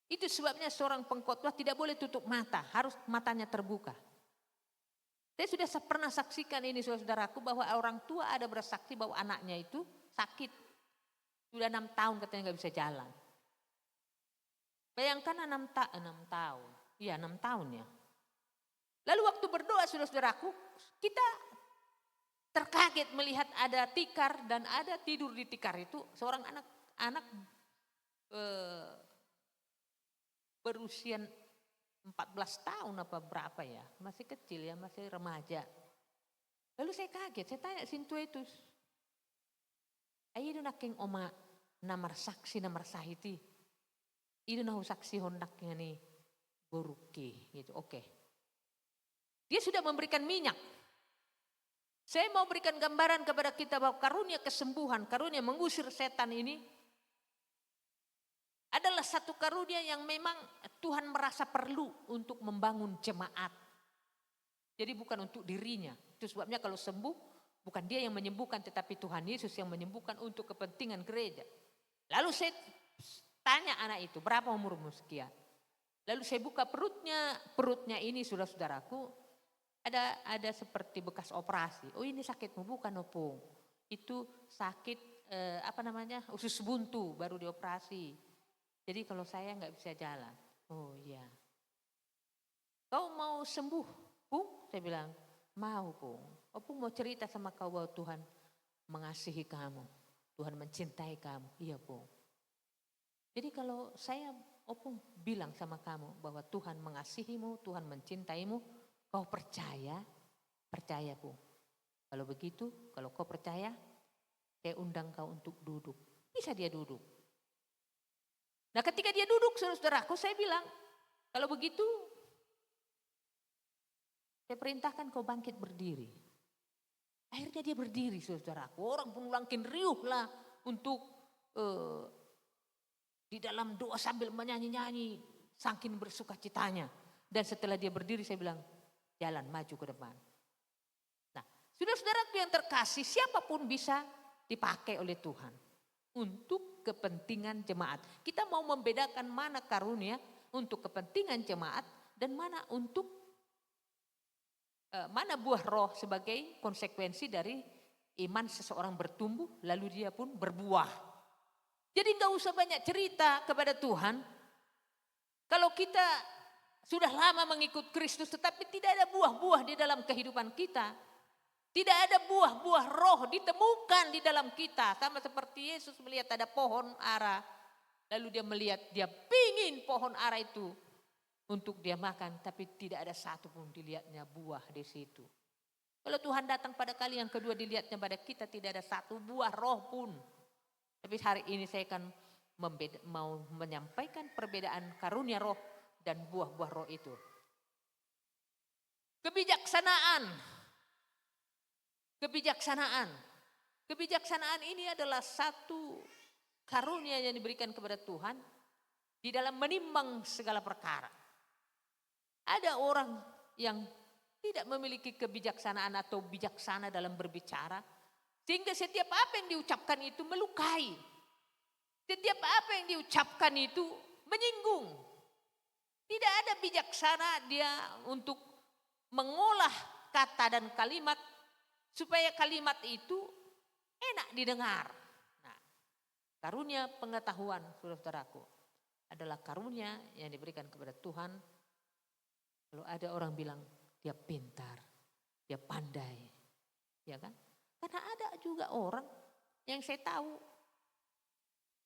itu sebabnya seorang pengkhotbah tidak boleh tutup mata, harus matanya terbuka. Saya sudah pernah saksikan ini saudaraku bahwa orang tua ada bersaksi bahwa anaknya itu sakit. Sudah 6 tahun katanya nggak bisa jalan. Bayangkan 6 tahun. Iya 6 tahun ya. Lalu waktu berdoa saudara-saudaraku, kita terkaget melihat ada tikar dan ada tidur di tikar itu seorang anak berusia 14 tahun apa berapa ya, masih kecil ya, masih remaja. Lalu saya kaget, saya tanya sintu itu, ayo naking oma namar saksi namar sahiti, itu nahu saksi hondaknya nih, boruki gitu, oke. Dia sudah memberikan minyak. Saya mau berikan gambaran kepada kita bahwa karunia kesembuhan, karunia mengusir setan ini adalah satu karunia yang memang Tuhan merasa perlu untuk membangun jemaat. Jadi bukan untuk dirinya. Itu sebabnya kalau sembuh bukan dia yang menyembuhkan tetapi Tuhan Yesus yang menyembuhkan untuk kepentingan gereja. Lalu saya tanya anak itu, berapa umurmu sekian? Lalu saya buka perutnya ini saudara-saudaraku ada seperti bekas operasi. Oh ini sakitmu bukan opung. Itu sakit usus buntu baru dioperasi. Jadi kalau saya nggak bisa jalan. Oh iya. Kau mau sembuh, Pung? Saya bilang, mau Pung. Opung mau cerita sama kau bahwa Tuhan mengasihi kamu. Tuhan mencintai kamu. Iya Pung. Jadi kalau saya Opung bilang sama kamu bahwa Tuhan mengasihimu, Tuhan mencintaimu, kau percaya? Percaya Pung. Kalau begitu, kalau kau percaya, saya undang kau untuk duduk. Bisa dia duduk. Nah ketika dia duduk saudaraku saya bilang, kalau begitu saya perintahkan kau bangkit berdiri. Akhirnya dia berdiri saudaraku, orang pun makin riuh lah untuk di dalam doa sambil menyanyi-nyanyi, saking bersuka citanya. Dan setelah dia berdiri saya bilang, jalan maju ke depan. Nah saudara-saudaraku yang terkasih, siapapun bisa dipakai oleh Tuhan untuk kepentingan jemaat. Kita mau membedakan mana karunia untuk kepentingan jemaat dan mana untuk mana buah roh sebagai konsekuensi dari iman seseorang bertumbuh lalu dia pun berbuah. Jadi nggak usah banyak cerita kepada Tuhan. Kalau kita sudah lama mengikut Kristus tetapi tidak ada buah-buah di dalam kehidupan kita. Tidak ada buah-buah roh ditemukan di dalam kita. Sama seperti Yesus melihat ada pohon ara. Lalu dia melihat, dia pingin pohon ara itu untuk dia makan. Tapi tidak ada satu pun dilihatnya buah di situ. Kalau Tuhan datang pada kali yang kedua dilihatnya pada kita tidak ada satu buah roh pun. Tapi hari ini saya akan mau menyampaikan perbedaan karunia roh dan buah-buah roh itu. Kebijaksanaan. Kebijaksanaan ini adalah satu karunia yang diberikan kepada Tuhan di dalam menimbang segala perkara. Ada orang yang tidak memiliki kebijaksanaan atau bijaksana dalam berbicara, sehingga setiap apa yang diucapkan itu melukai. Setiap apa yang diucapkan itu menyinggung. Tidak ada bijaksana dia untuk mengolah kata dan kalimat supaya kalimat itu enak didengar. Nah, karunia pengetahuan saudara-saudaraku adalah karunia yang diberikan kepada Tuhan. Kalau ada orang bilang dia pintar, dia pandai, ya kan? Karena ada juga orang yang saya tahu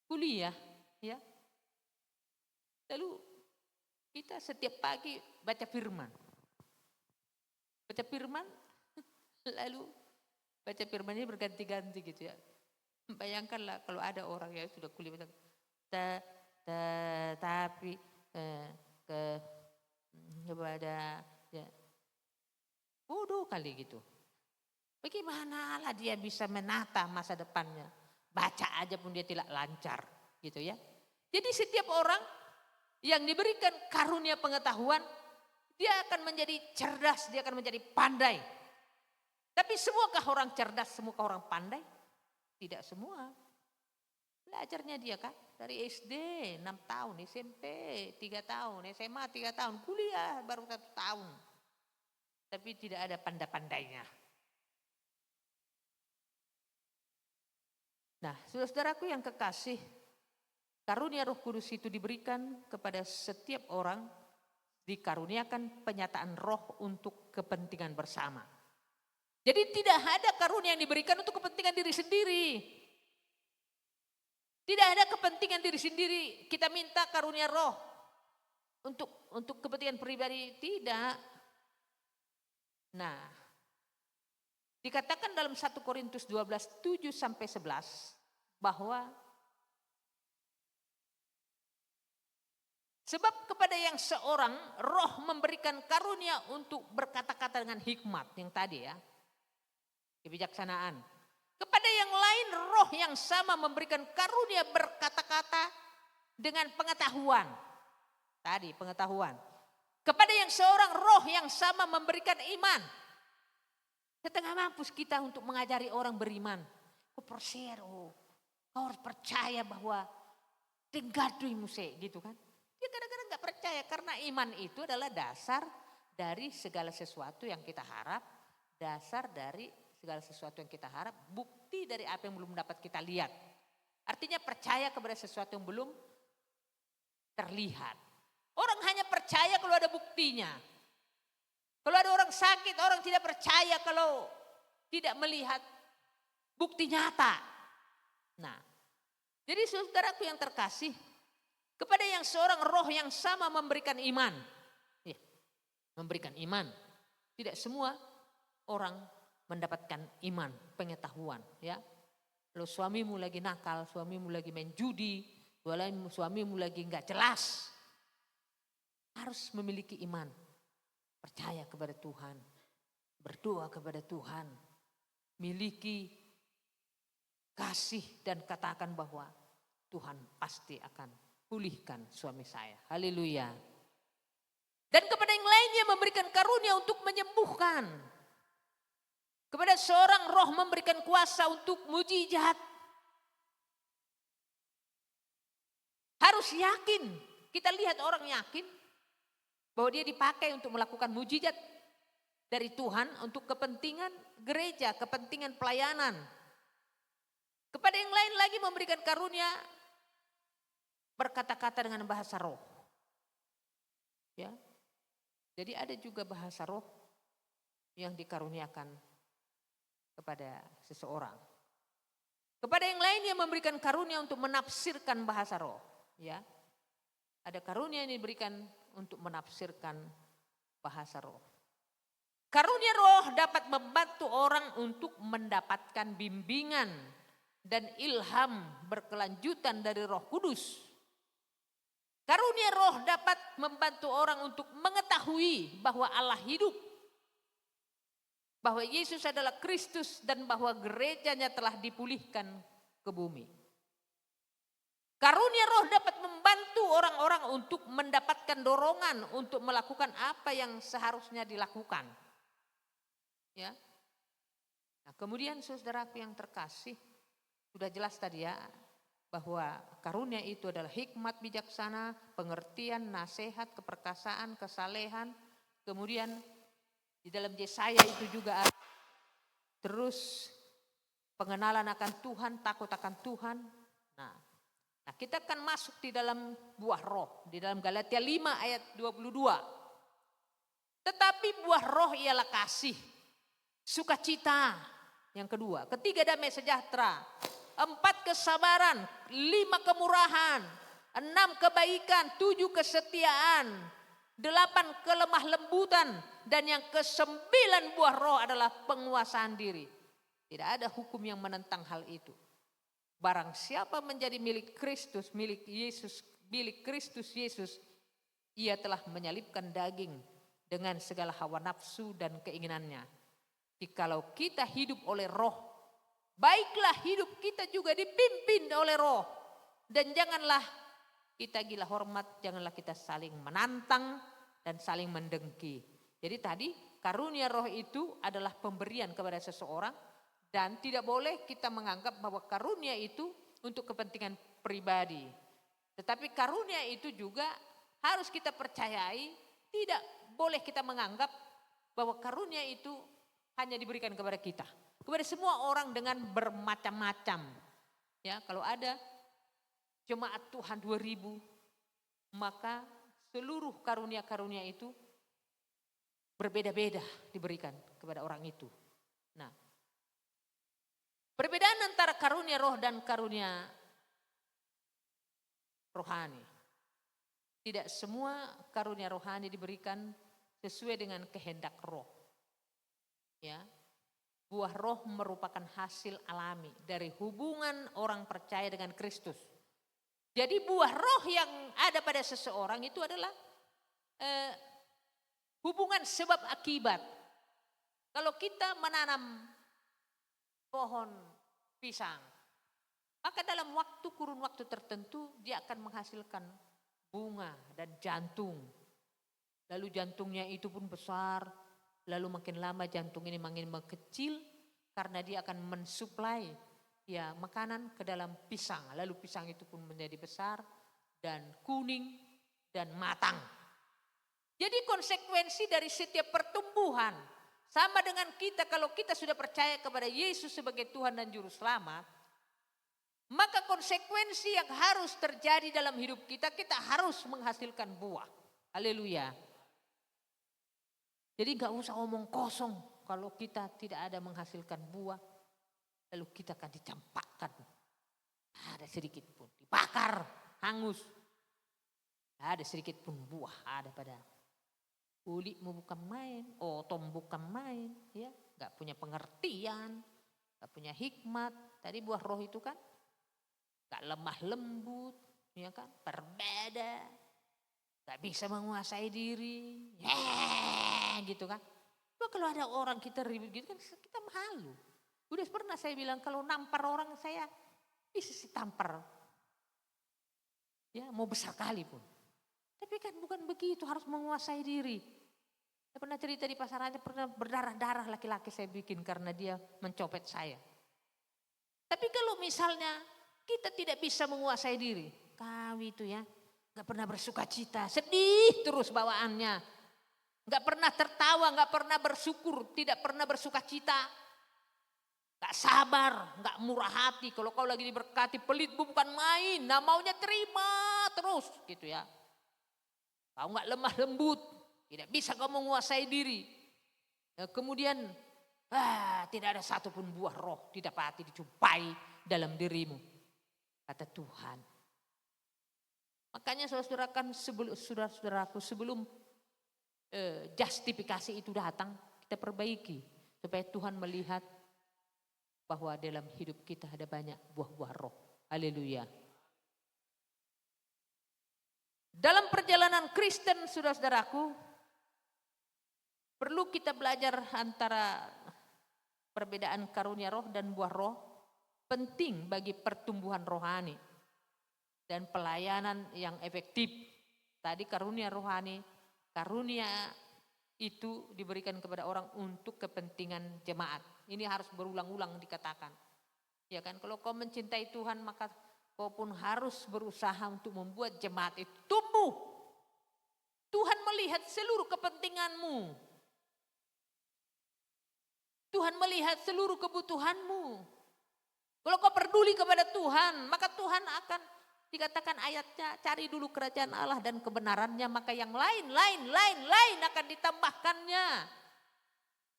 kuliah, ya. Lalu kita setiap pagi baca firman, lalu baca firmannya berganti-ganti gitu ya. Bayangkanlah kalau ada orang yang sudah kuliah tapi kepada ya, bodoh kali gitu. Bagaimana lah dia bisa menata masa depannya? Baca aja pun dia tidak lancar gitu ya. Jadi setiap orang yang diberikan karunia pengetahuan, dia akan menjadi cerdas, dia akan menjadi pandai. Tapi semuakah orang cerdas, semuakah orang pandai? Tidak semua. Belajarnya dia kan dari SD 6 tahun, SMP 3 tahun, SMA 3 tahun, kuliah baru 1 tahun. Tapi tidak ada pandai-pandainya. Nah, saudara-saudaraku yang kekasih, karunia Roh Kudus itu diberikan kepada setiap orang, dikaruniakan penyataan roh untuk kepentingan bersama. Jadi tidak ada karunia yang diberikan untuk kepentingan diri sendiri. Tidak ada kepentingan diri sendiri. Kita minta karunia roh untuk kepentingan pribadi, tidak. Nah, dikatakan dalam 1 Korintus 12:7-11 bahwa sebab kepada yang seorang roh memberikan karunia untuk berkata-kata dengan hikmat, yang tadi ya, kebijaksanaan. Kepada yang lain roh yang sama memberikan karunia berkata-kata dengan pengetahuan. Tadi pengetahuan. Kepada yang seorang roh yang sama memberikan iman. Setengah mampus kita untuk mengajari orang beriman. Kau harus percaya bahwa dengadui muse gitu kan. Dia kadang-kadang gak percaya karena iman itu adalah dasar dari segala sesuatu yang kita harap. Dasar dari segala sesuatu yang kita harap, bukti dari apa yang belum dapat kita lihat. Artinya percaya kepada sesuatu yang belum terlihat. Orang hanya percaya kalau ada buktinya. Kalau ada orang sakit, orang tidak percaya kalau tidak melihat bukti nyata. Nah, jadi saudaraku yang terkasih, kepada yang seorang roh yang sama memberikan iman. Ya, memberikan iman. Tidak semua orang mendapatkan iman, pengetahuan. Ya, kalau suamimu lagi nakal, suamimu lagi main judi, suamimu lagi nggak jelas, harus memiliki iman, percaya kepada Tuhan, berdoa kepada Tuhan, miliki kasih dan katakan bahwa Tuhan pasti akan pulihkan suami saya. Haleluya. Dan kepada yang lainnya memberikan karunia untuk menyembuhkan. Kepada seorang roh memberikan kuasa untuk mujizat. Harus yakin. Kita lihat orang yakin bahwa dia dipakai untuk melakukan mujizat dari Tuhan untuk kepentingan gereja, kepentingan pelayanan. Kepada yang lain lagi memberikan karunia berkata-kata dengan bahasa roh. Ya. Jadi ada juga bahasa roh yang dikaruniakan kepada seseorang. Kepada yang lainnya memberikan karunia untuk menafsirkan bahasa roh. Ya. Ada karunia yang diberikan untuk menafsirkan bahasa roh. Karunia roh dapat membantu orang untuk mendapatkan bimbingan dan ilham berkelanjutan dari Roh Kudus. Karunia roh dapat membantu orang untuk mengetahui bahwa Allah hidup, bahwa Yesus adalah Kristus dan bahwa gerejanya telah dipulihkan ke bumi. Karunia roh dapat membantu orang-orang untuk mendapatkan dorongan untuk melakukan apa yang seharusnya dilakukan. Ya. Nah, kemudian saudaraku yang terkasih, sudah jelas tadi ya bahwa karunia itu adalah hikmat bijaksana, pengertian, nasihat, keperkasaan, kesalehan. Kemudian di dalam Yesaya itu juga ada terus pengenalan akan Tuhan, takut akan Tuhan. Nah, kita akan masuk di dalam buah roh, di dalam Galatia 5 ayat 22. Tetapi buah roh ialah kasih, sukacita, yang kedua. Ketiga damai sejahtera. 4 kesabaran, 5 kemurahan, 6 kebaikan, 7 kesetiaan, 8 kelemah lembutan, dan yang ke-9 buah roh adalah penguasaan diri. Tidak ada hukum yang menentang hal itu. Barang siapa menjadi milik Kristus, milik Kristus Yesus, ia telah menyalibkan daging dengan segala hawa nafsu dan keinginannya. Jikalau kita hidup oleh roh, baiklah hidup kita juga dipimpin oleh roh. Dan janganlah kita gila hormat, janganlah kita saling menantang dan saling mendengki. Jadi tadi karunia roh itu adalah pemberian kepada seseorang. Dan tidak boleh kita menganggap bahwa karunia itu untuk kepentingan pribadi. Tetapi karunia itu juga harus kita percayai. Tidak boleh kita menganggap bahwa karunia itu hanya diberikan kepada kita. Kepada semua orang dengan bermacam-macam. Ya, kalau ada jemaat Tuhan 2000, maka seluruh karunia-karunia itu berbeda-beda diberikan kepada orang itu. Nah, perbedaan antara karunia roh dan karunia rohani. Tidak semua karunia rohani diberikan sesuai dengan kehendak roh. Ya. Buah roh merupakan hasil alami dari hubungan orang percaya dengan Kristus. Jadi buah roh yang ada pada seseorang itu adalah hubungan sebab akibat. Kalau kita menanam pohon pisang, maka dalam kurun waktu tertentu dia akan menghasilkan bunga dan jantung. Lalu jantungnya itu pun besar, lalu makin lama jantung ini makin mengecil karena dia akan mensuplai makanan ke dalam pisang. Lalu pisang itu pun menjadi besar dan kuning dan matang. Jadi konsekuensi dari setiap pertumbuhan sama dengan kita, kalau kita sudah percaya kepada Yesus sebagai Tuhan dan Juru Selamat, maka konsekuensi yang harus terjadi dalam hidup kita, kita harus menghasilkan buah. Haleluya. Jadi gak usah omong kosong kalau kita tidak ada menghasilkan buah, lalu kita akan dicampakkan. Ada sedikit pun, dibakar, hangus. Ada sedikit pun buah ada pada kulitmu bukan main, otom bukan main, ya, gak punya pengertian, gak punya hikmat. Tadi buah roh itu kan gak lemah lembut, ya kan, berbeda, gak bisa menguasai diri, gitu kan. Coba kalau ada orang kita ribut gitu kan kita malu. Udah pernah saya bilang kalau nampar orang saya bisa sih tampar, ya mau besar kali pun. Tapi kan bukan begitu, harus menguasai diri. Saya pernah cerita di pasarannya, pernah berdarah-darah laki-laki saya bikin karena dia mencopet saya. Tapi kalau misalnya kita tidak bisa menguasai diri, kau itu ya gak pernah bersuka cita, sedih terus bawaannya. Gak pernah tertawa, gak pernah bersyukur, tidak pernah bersuka cita. Gak sabar, gak murah hati. Kalau kau lagi diberkati, pelit bukan main, nah maunya terima terus gitu ya. Kau gak lemah lembut, tidak bisa kau menguasai diri. Ya, kemudian tidak ada satupun buah roh didapati, dijumpai dalam dirimu, kata Tuhan. Makanya saudara-saudaraku, sebelum justifikasi itu datang, kita perbaiki supaya Tuhan melihat bahwa dalam hidup kita ada banyak buah-buah roh. Haleluya. Dalam perjalanan Kristen, saudara-saudaraku, perlu kita belajar antara perbedaan karunia roh dan buah roh, penting bagi pertumbuhan rohani dan pelayanan yang efektif. Tadi karunia rohani, karunia itu diberikan kepada orang untuk kepentingan jemaat. Ini harus berulang-ulang dikatakan. Ya kan, kalau kau mencintai Tuhan maka kau pun harus berusaha untuk membuat jemaat itu tumbuh. Tuhan melihat seluruh kepentinganmu. Tuhan melihat seluruh kebutuhanmu. Kalau kau peduli kepada Tuhan, maka Tuhan akan, dikatakan ayatnya, cari dulu kerajaan Allah dan kebenarannya, maka yang lain akan ditambahkannya.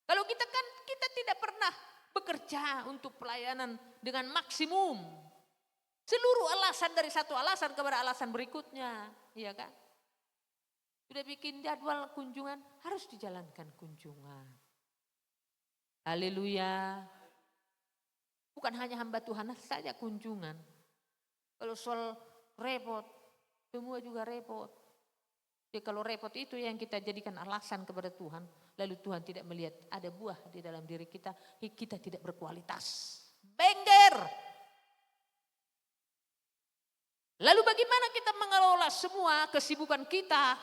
Kalau kita tidak pernah bekerja untuk pelayanan dengan maksimum. Seluruh alasan dari satu alasan kepada alasan berikutnya, iya kan? Sudah bikin jadwal kunjungan, harus dijalankan kunjungan. Haleluya. Bukan hanya hamba Tuhan saja kunjungan. Kalau soal repot, semua juga repot. Jadi kalau repot itu yang kita jadikan alasan kepada Tuhan, lalu Tuhan tidak melihat ada buah di dalam diri kita, kita tidak berkualitas. Bengger. Lalu bagaimana kita mengelola semua kesibukan kita?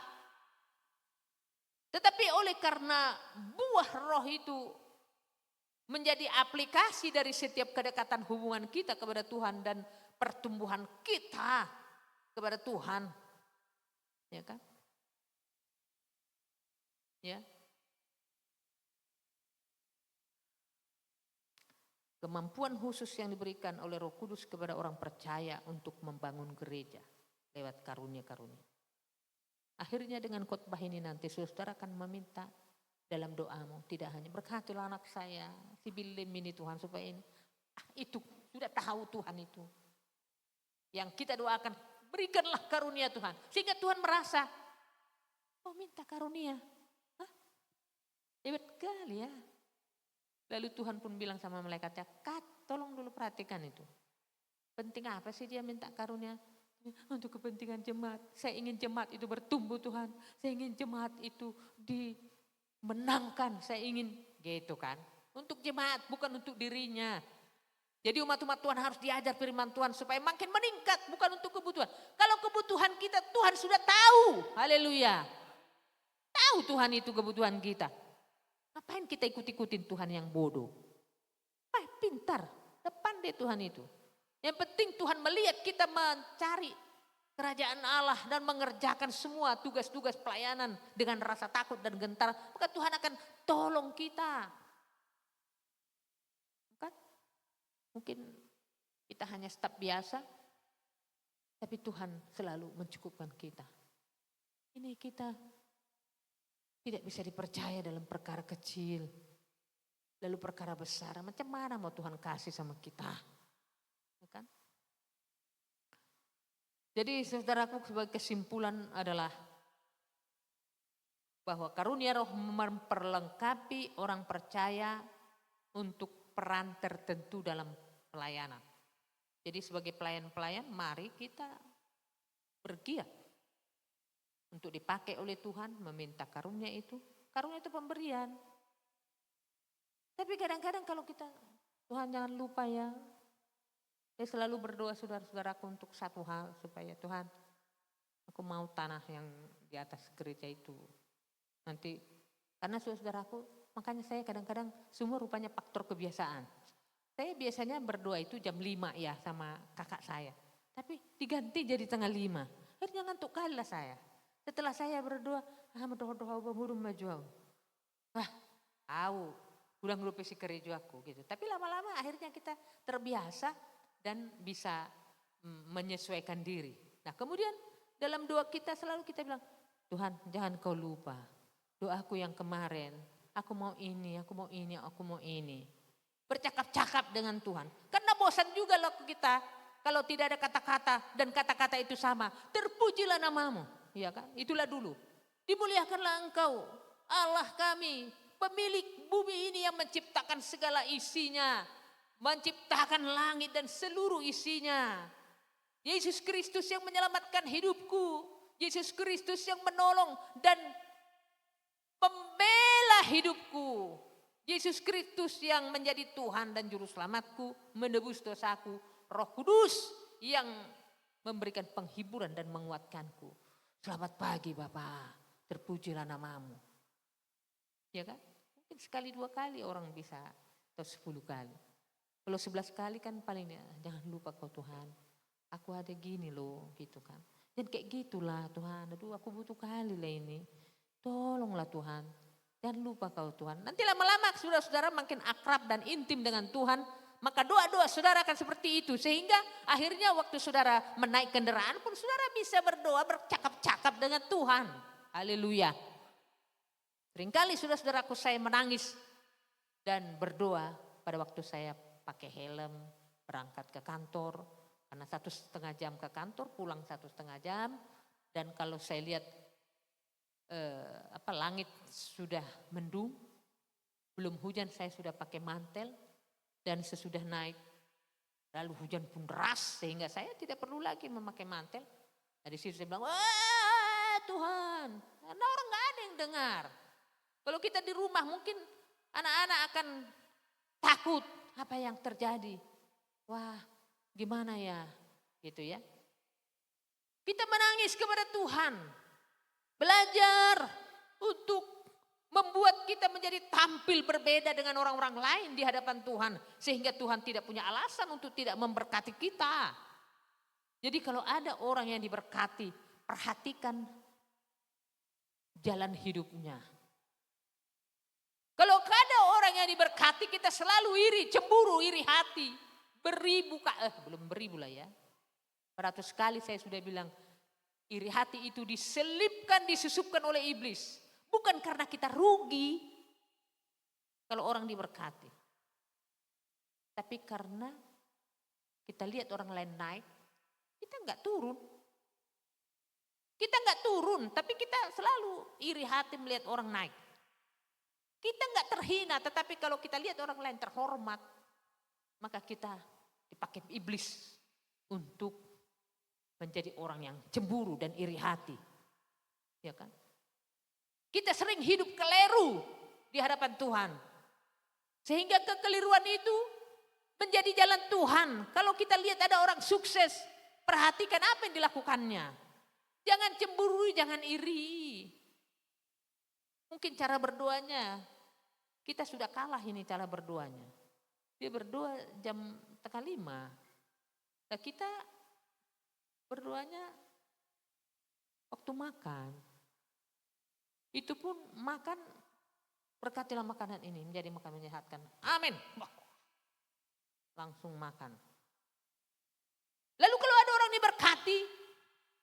Tetapi oleh karena buah roh itu menjadi aplikasi dari setiap kedekatan hubungan kita kepada Tuhan dan pertumbuhan kita kepada Tuhan. Ya kan? Ya. kemampuan khusus yang diberikan oleh Roh Kudus kepada orang percaya untuk membangun gereja lewat karunia-karunia. Akhirnya dengan khotbah ini nanti saudara akan meminta dalam doamu, tidak hanya berkatilah anak saya, si Bilim ini Tuhan supaya ini. Itu sudah tahu Tuhan itu. Yang kita doakan, berikanlah karunia Tuhan. Sehingga Tuhan merasa, oh minta karunia. Hah? Hebat kali ya. Lalu Tuhan pun bilang sama malaikatnya, Kat, tolong dulu perhatikan itu. Penting apa sih dia minta karunia? Untuk kepentingan jemaat. Saya ingin jemaat itu bertumbuh Tuhan. Saya ingin jemaat itu dimenangkan. Saya ingin gitu kan. Untuk jemaat bukan untuk dirinya. Jadi umat-umat Tuhan harus diajar firman Tuhan supaya makin meningkat. Bukan untuk kebutuhan. Kalau kebutuhan kita Tuhan sudah tahu. Haleluya. Tahu Tuhan itu kebutuhan kita. Ngapain kita ikut-ikutin Tuhan yang bodoh? Pintar. Depan deh Tuhan itu. Yang penting Tuhan melihat kita mencari kerajaan Allah dan mengerjakan semua tugas-tugas pelayanan dengan rasa takut dan gentar. Maka Tuhan akan tolong kita. Mungkin kita hanya staf biasa, tapi Tuhan selalu mencukupkan kita. Ini kita tidak bisa dipercaya dalam perkara kecil, lalu perkara besar. Macam mana mau Tuhan kasih sama kita? Ya kan? Jadi saudaraku, sebagai kesimpulan adalah bahwa karunia Roh memperlengkapi orang percaya untuk peran tertentu dalam pelayanan. Jadi sebagai pelayan-pelayan, mari kita bergiat untuk dipakai oleh Tuhan, meminta karunia itu. Karunia itu pemberian. Tapi kadang-kadang kalau kita, Tuhan jangan lupa ya. Saya selalu berdoa saudara-saudaraku untuk satu hal, supaya Tuhan, aku mau tanah yang di atas gereja itu. Nanti, karena saudaraku, makanya saya kadang-kadang semua rupanya faktor kebiasaan. Saya biasanya berdoa itu jam 5 ya sama kakak saya. Tapi diganti jadi tengah 5. Akhirnya ngantuk kali lah saya. Setelah saya berdoa, doa berhurung maju. Tahu, ulang lupa si gerejaku gitu. Tapi lama-lama akhirnya kita terbiasa dan bisa menyesuaikan diri. Nah kemudian dalam doa kita selalu kita bilang, Tuhan jangan kau lupa doaku yang kemarin. Aku mau ini, aku mau ini, aku mau ini. Bercakap-cakap dengan Tuhan. Karena bosan juga loh kita. Kalau tidak ada kata-kata dan kata-kata itu sama. Terpujilah namamu. Ya kan? Itulah dulu. Dimuliakanlah engkau. Allah kami. Pemilik bumi ini yang menciptakan segala isinya. Menciptakan langit dan seluruh isinya. Yesus Kristus yang menyelamatkan hidupku. Yesus Kristus yang menolong dan pembela hidupku. Yesus Kristus yang menjadi Tuhan dan Juru Selamatku, menebus dosaku. Roh Kudus yang memberikan penghiburan dan menguatkanku. Selamat pagi Bapak, terpujilah namamu. Ya kan? Mungkin sekali 2 kali orang bisa, atau 10 kali. Kalau 11 kali kan paling ya, jangan lupa kau Tuhan. Aku ada gini loh, gitu kan. Dan kayak gitulah Tuhan, aduh aku butuh kali lah ini. Tolonglah Tuhan, jangan lupa kau Tuhan. Nanti lama-lama saudara-saudara makin akrab dan intim dengan Tuhan. Maka doa-doa saudara akan seperti itu. Sehingga akhirnya waktu saudara menaik kendaraan pun saudara bisa berdoa, bercakap-cakap dengan Tuhan. Haleluya. Seringkali saudara-saudaraku saya menangis dan berdoa pada waktu saya pakai helm, berangkat ke kantor. Karena 1,5 jam ke kantor, pulang 1,5 jam. Dan kalau saya lihat langit sudah mendung, belum hujan saya sudah pakai mantel, dan sesudah naik lalu hujan pun deras sehingga saya tidak perlu lagi memakai mantel. Nah, di situ saya bilang, wah Tuhan, karena orang nggak ada yang dengar. Kalau kita di rumah mungkin anak-anak akan takut apa yang terjadi. Wah gimana ya gitu ya. Kita menangis kepada Tuhan. Belajar untuk membuat kita menjadi tampil berbeda dengan orang-orang lain di hadapan Tuhan. Sehingga Tuhan tidak punya alasan untuk tidak memberkati kita. Jadi kalau ada orang yang diberkati, perhatikan jalan hidupnya. Kalau ada orang yang diberkati kita selalu iri, cemburu, iri hati. Belum beribu lah ya. Beratus kali saya sudah bilang, iri hati itu diselipkan, disusupkan oleh iblis. Bukan karena kita rugi kalau orang diberkati. Tapi karena kita lihat orang lain naik, kita enggak turun. Kita enggak turun, tapi kita selalu iri hati melihat orang naik. Kita enggak terhina, tetapi kalau kita lihat orang lain terhormat, maka kita dipakai iblis untuk menjadi orang yang cemburu dan iri hati. Ya kan? Kita sering hidup keliru di hadapan Tuhan. Sehingga kekeliruan itu menjadi jalan Tuhan. Kalau kita lihat ada orang sukses, perhatikan apa yang dilakukannya. Jangan cemburu, jangan iri. Mungkin cara berdoanya, kita sudah kalah ini cara berdoanya. Dia berdoa jam 4:30. Nah kita berdoanya waktu makan. Itu pun makan, berkatilah makanan ini menjadi makanan menyehatkan. Amin. Langsung makan. Lalu kalau ada orang diberkati,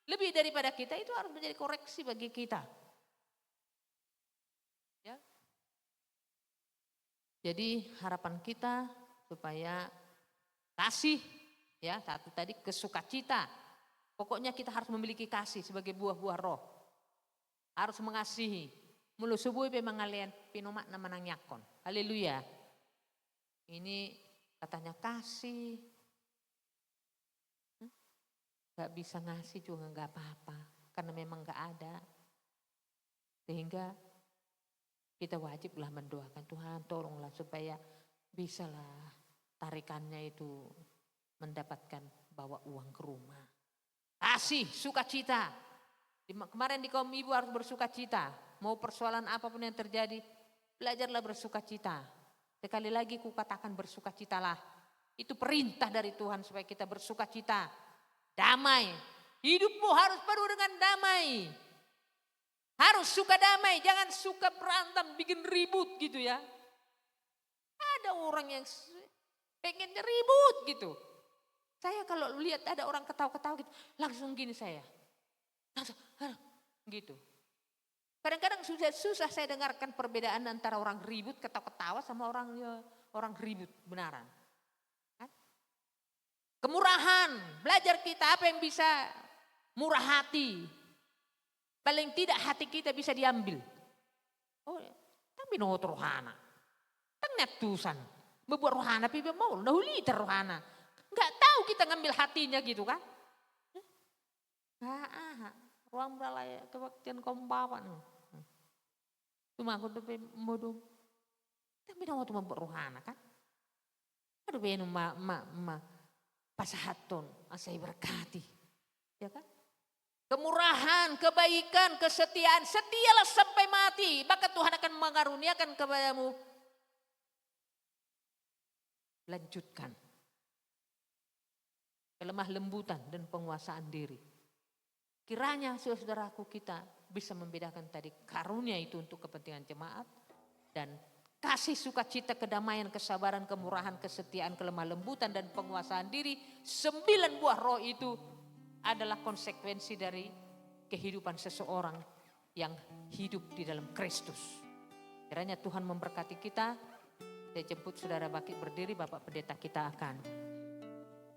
lebih daripada kita, itu harus menjadi koreksi bagi kita. Ya. Jadi harapan kita supaya kasih, ya satu tadi kesukacita. Pokoknya kita harus memiliki kasih sebagai buah-buah roh. Harus mengasihi. Mulu subuh pemangalian pinomak namanang yakon. Haleluya. Ini katanya kasih. Gak bisa ngasih juga gak apa-apa. Karena memang gak ada. Sehingga kita wajiblah mendoakan Tuhan, tolonglah supaya bisalah tarikannya itu mendapatkan bawa uang ke rumah. Kasih, sukacita. Kemarin di kaum ibu harus bersukacita. Mau persoalan apapun yang terjadi, belajarlah bersukacita. Sekali lagi kukatakan bersukacitalah. Itu perintah dari Tuhan supaya kita bersukacita. Damai. Hidupmu harus penuh dengan damai. Harus suka damai, jangan suka berantem, bikin ribut gitu ya. Ada orang yang pengen ribut gitu. Saya kalau lihat ada orang ketawa-ketawa gitu, langsung gini saya. Langsung gitu. Kadang-kadang susah saya dengarkan perbedaan antara orang ribut ketawa-ketawa sama orang ribut benaran. Kemurahan, belajar kita apa yang bisa murah hati. Paling tidak hati kita bisa diambil. Oh, tapi no rohana. Tengnet tusan. Membuat rohana pipi mau dahuli rohana. Enggak tahu kita ngambil hatinya gitu kan? Ruang balai kebaktian kompawan. Cuma aku tuh modum. Tapi no tuh membuat rohana kan? Aduh benu pasahaton asai berkati. Ya kan? Kemurahan, kebaikan, kesetiaan, setialah sampai mati. Maka Tuhan akan mengaruniakan kepadamu. Lanjutkan. Kelemah lembutan dan penguasaan diri. Kiranya saudaraku kita bisa membedakan tadi karunia itu untuk kepentingan jemaat. Dan kasih sukacita, kedamaian, kesabaran, kemurahan, kesetiaan, kelemah lembutan dan penguasaan diri. 9 buah roh itu adalah konsekuensi dari kehidupan seseorang yang hidup di dalam Kristus. Kiranya Tuhan memberkati kita. Saya jemput saudara Bakit berdiri, Bapak Pendeta kita akan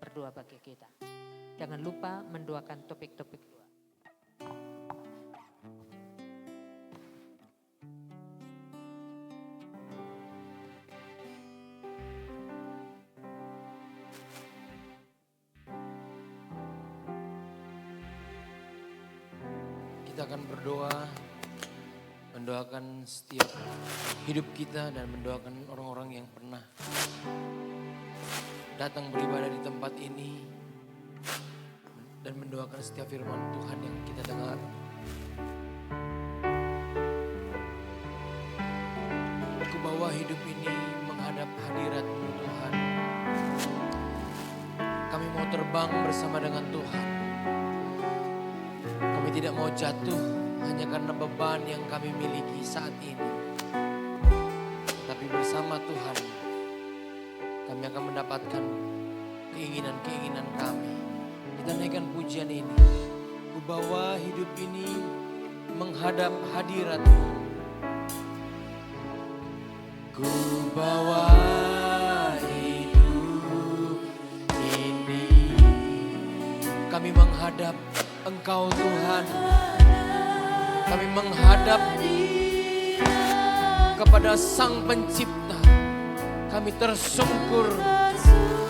berdoa bagi kita. Jangan lupa mendoakan topik-topik doa. Kita akan berdoa, mendoakan setiap hidup kita dan mendoakan orang-orang yang pernah datang beribadah di tempat ini dan mendoakan setiap firman Tuhan yang kita dengar. Ku bawa hidup ini menghadap hadirat-Mu Tuhan. Kami mau terbang bersama dengan Tuhan. Kami tidak mau jatuh hanya karena beban yang kami miliki saat ini. Tapi bersama bersama Tuhan, kami akan mendapatkan keinginan-keinginan kami. Kita naikkan pujian ini. Ku bawa hidup ini menghadap hadirat-Mu. Ku bawa hidup ini. Kami menghadap Engkau Tuhan. Kami menghadap kepada Sang Pencipta. Kami tersungkur,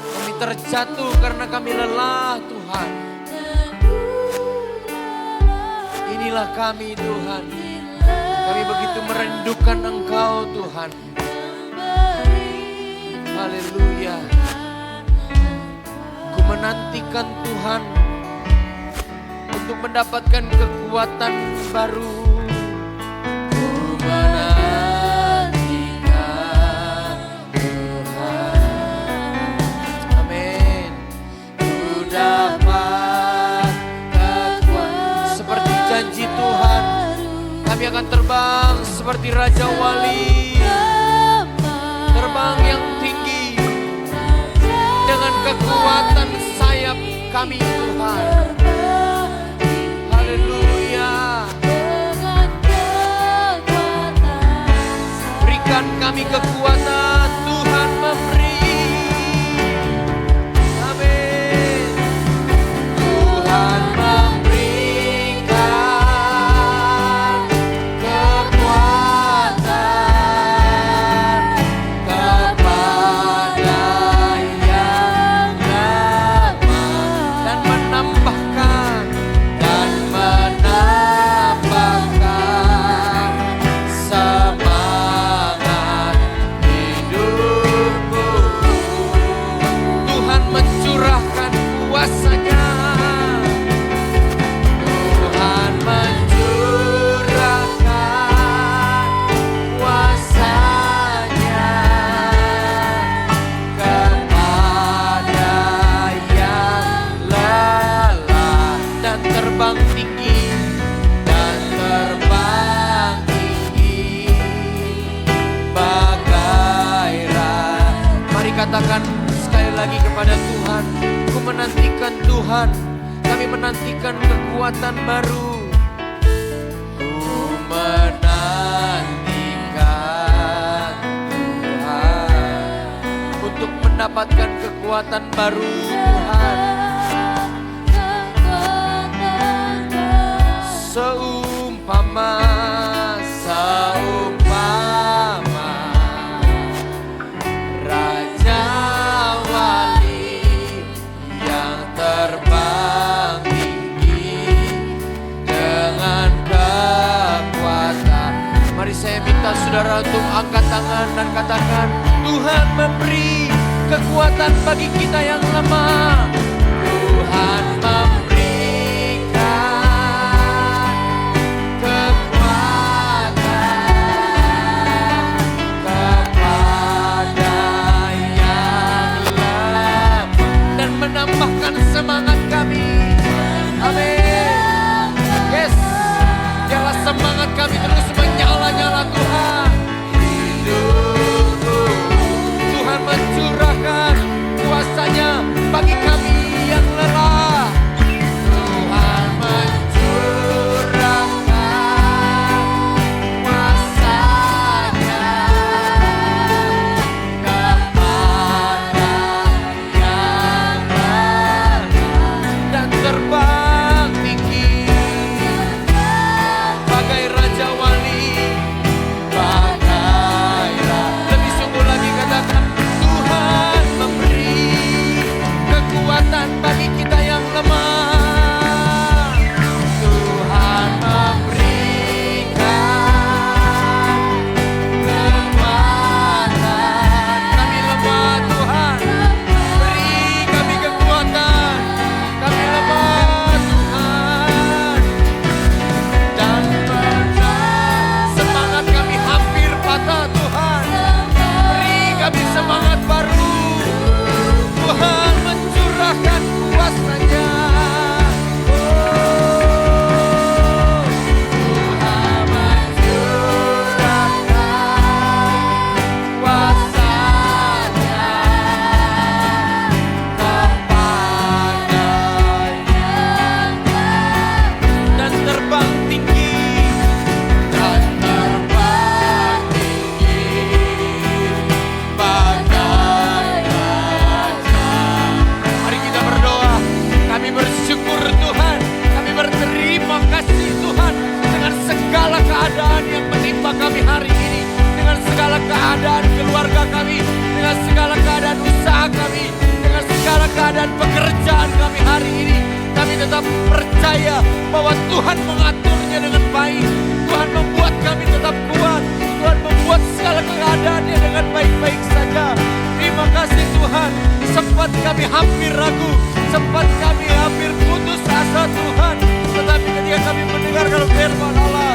kami terjatuh karena kami lelah Tuhan. Inilah kami Tuhan. Kami begitu merindukan Engkau Tuhan. Haleluya. Ku menantikan Tuhan untuk mendapatkan kekuatan baru. Ku menantikan Tuhan. Amin. Ku dapat kekuatan seperti janji Tuhan. Kami akan terbang seperti Raja Wali. Terbang yang tinggi dengan kekuatan sayap kami Tuhan. Haleluya. Berikan kami kekuatan, Tuhan memberi. Amin. Tuhan memberikan kekuatan kepada yang lemah dan menambahkan semangat hidupku. Tuhan mencurahkan kuasa-Nya. Tuhan mencurahkan kuasa-Nya kepada yang lelah dan terbang tinggi. Mari katakan sekali lagi kepada Tuhan, ku menantikan Tuhan, kami menantikan kekuatan baru. Ku menantikan Tuhan untuk mendapatkan kekuatan baru Tuhan. Seumpama Raja Wali yang terbang tinggi dengan kekuatan. Mari saya minta saudara untuk angkat tangan dan katakan, Tuhan memberi kekuatan bagi kita yang lemah. Tuhan memberikan menambahkan semangat kami. Amin. Yes. Biarlah semangat kami terus menyala-nyala Tuhan. Hidupku. Tuhan mencurahkan kuasa-Nya bagi kami yang lelah. keadaan keluarga kami, dengan segala keadaan usaha kami, dengan segala keadaan pekerjaan kami hari ini. Kami tetap percaya bahwa Tuhan mengaturnya dengan baik. Tuhan membuat kami tetap kuat. Tuhan membuat segala keadaannya dengan baik-baik saja. Terima kasih Tuhan. Sempat kami hampir ragu, sempat kami hampir putus asa Tuhan. Tetapi ketika kami mendengarkan firman Allah,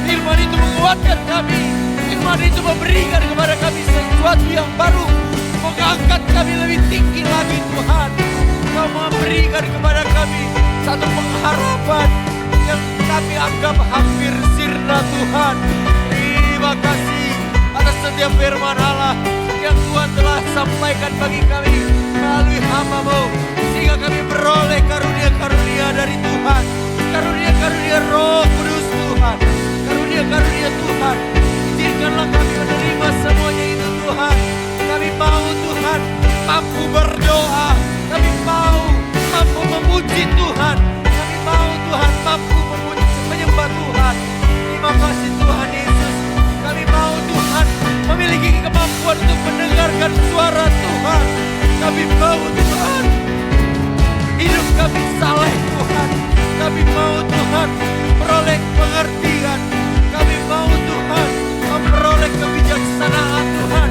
firman itu menguatkan kami. Firman itu memberikan kepada kami sesuatu yang baru, mengangkat kami lebih tinggi lagi Tuhan. Kau memberikan kepada kami satu pengharapan yang kami anggap hampir sirna Tuhan. Terima kasih atas setiap firman Allah yang Tuhan telah sampaikan bagi kami melalui hamba-Mu, sehingga kami beroleh karunia-karunia dari Tuhan, karunia-karunia Roh Kudus Tuhan, karunia-karunia Tuhan. Izinkanlah kami menerima semuanya itu Tuhan. Kami mau Tuhan mampu berdoa, kami mau mampu memuji Tuhan, kami mau Tuhan mampu menyembah Tuhan. Terima kasih Tuhan Yesus. Kami mau Tuhan memiliki kemampuan untuk mendengarkan suara Tuhan. Kami mau Tuhan hidup kami saleh Tuhan. Kami mau Tuhan memperoleh pengertian. Kami mau Tuhan memperoleh kebijaksanaan Tuhan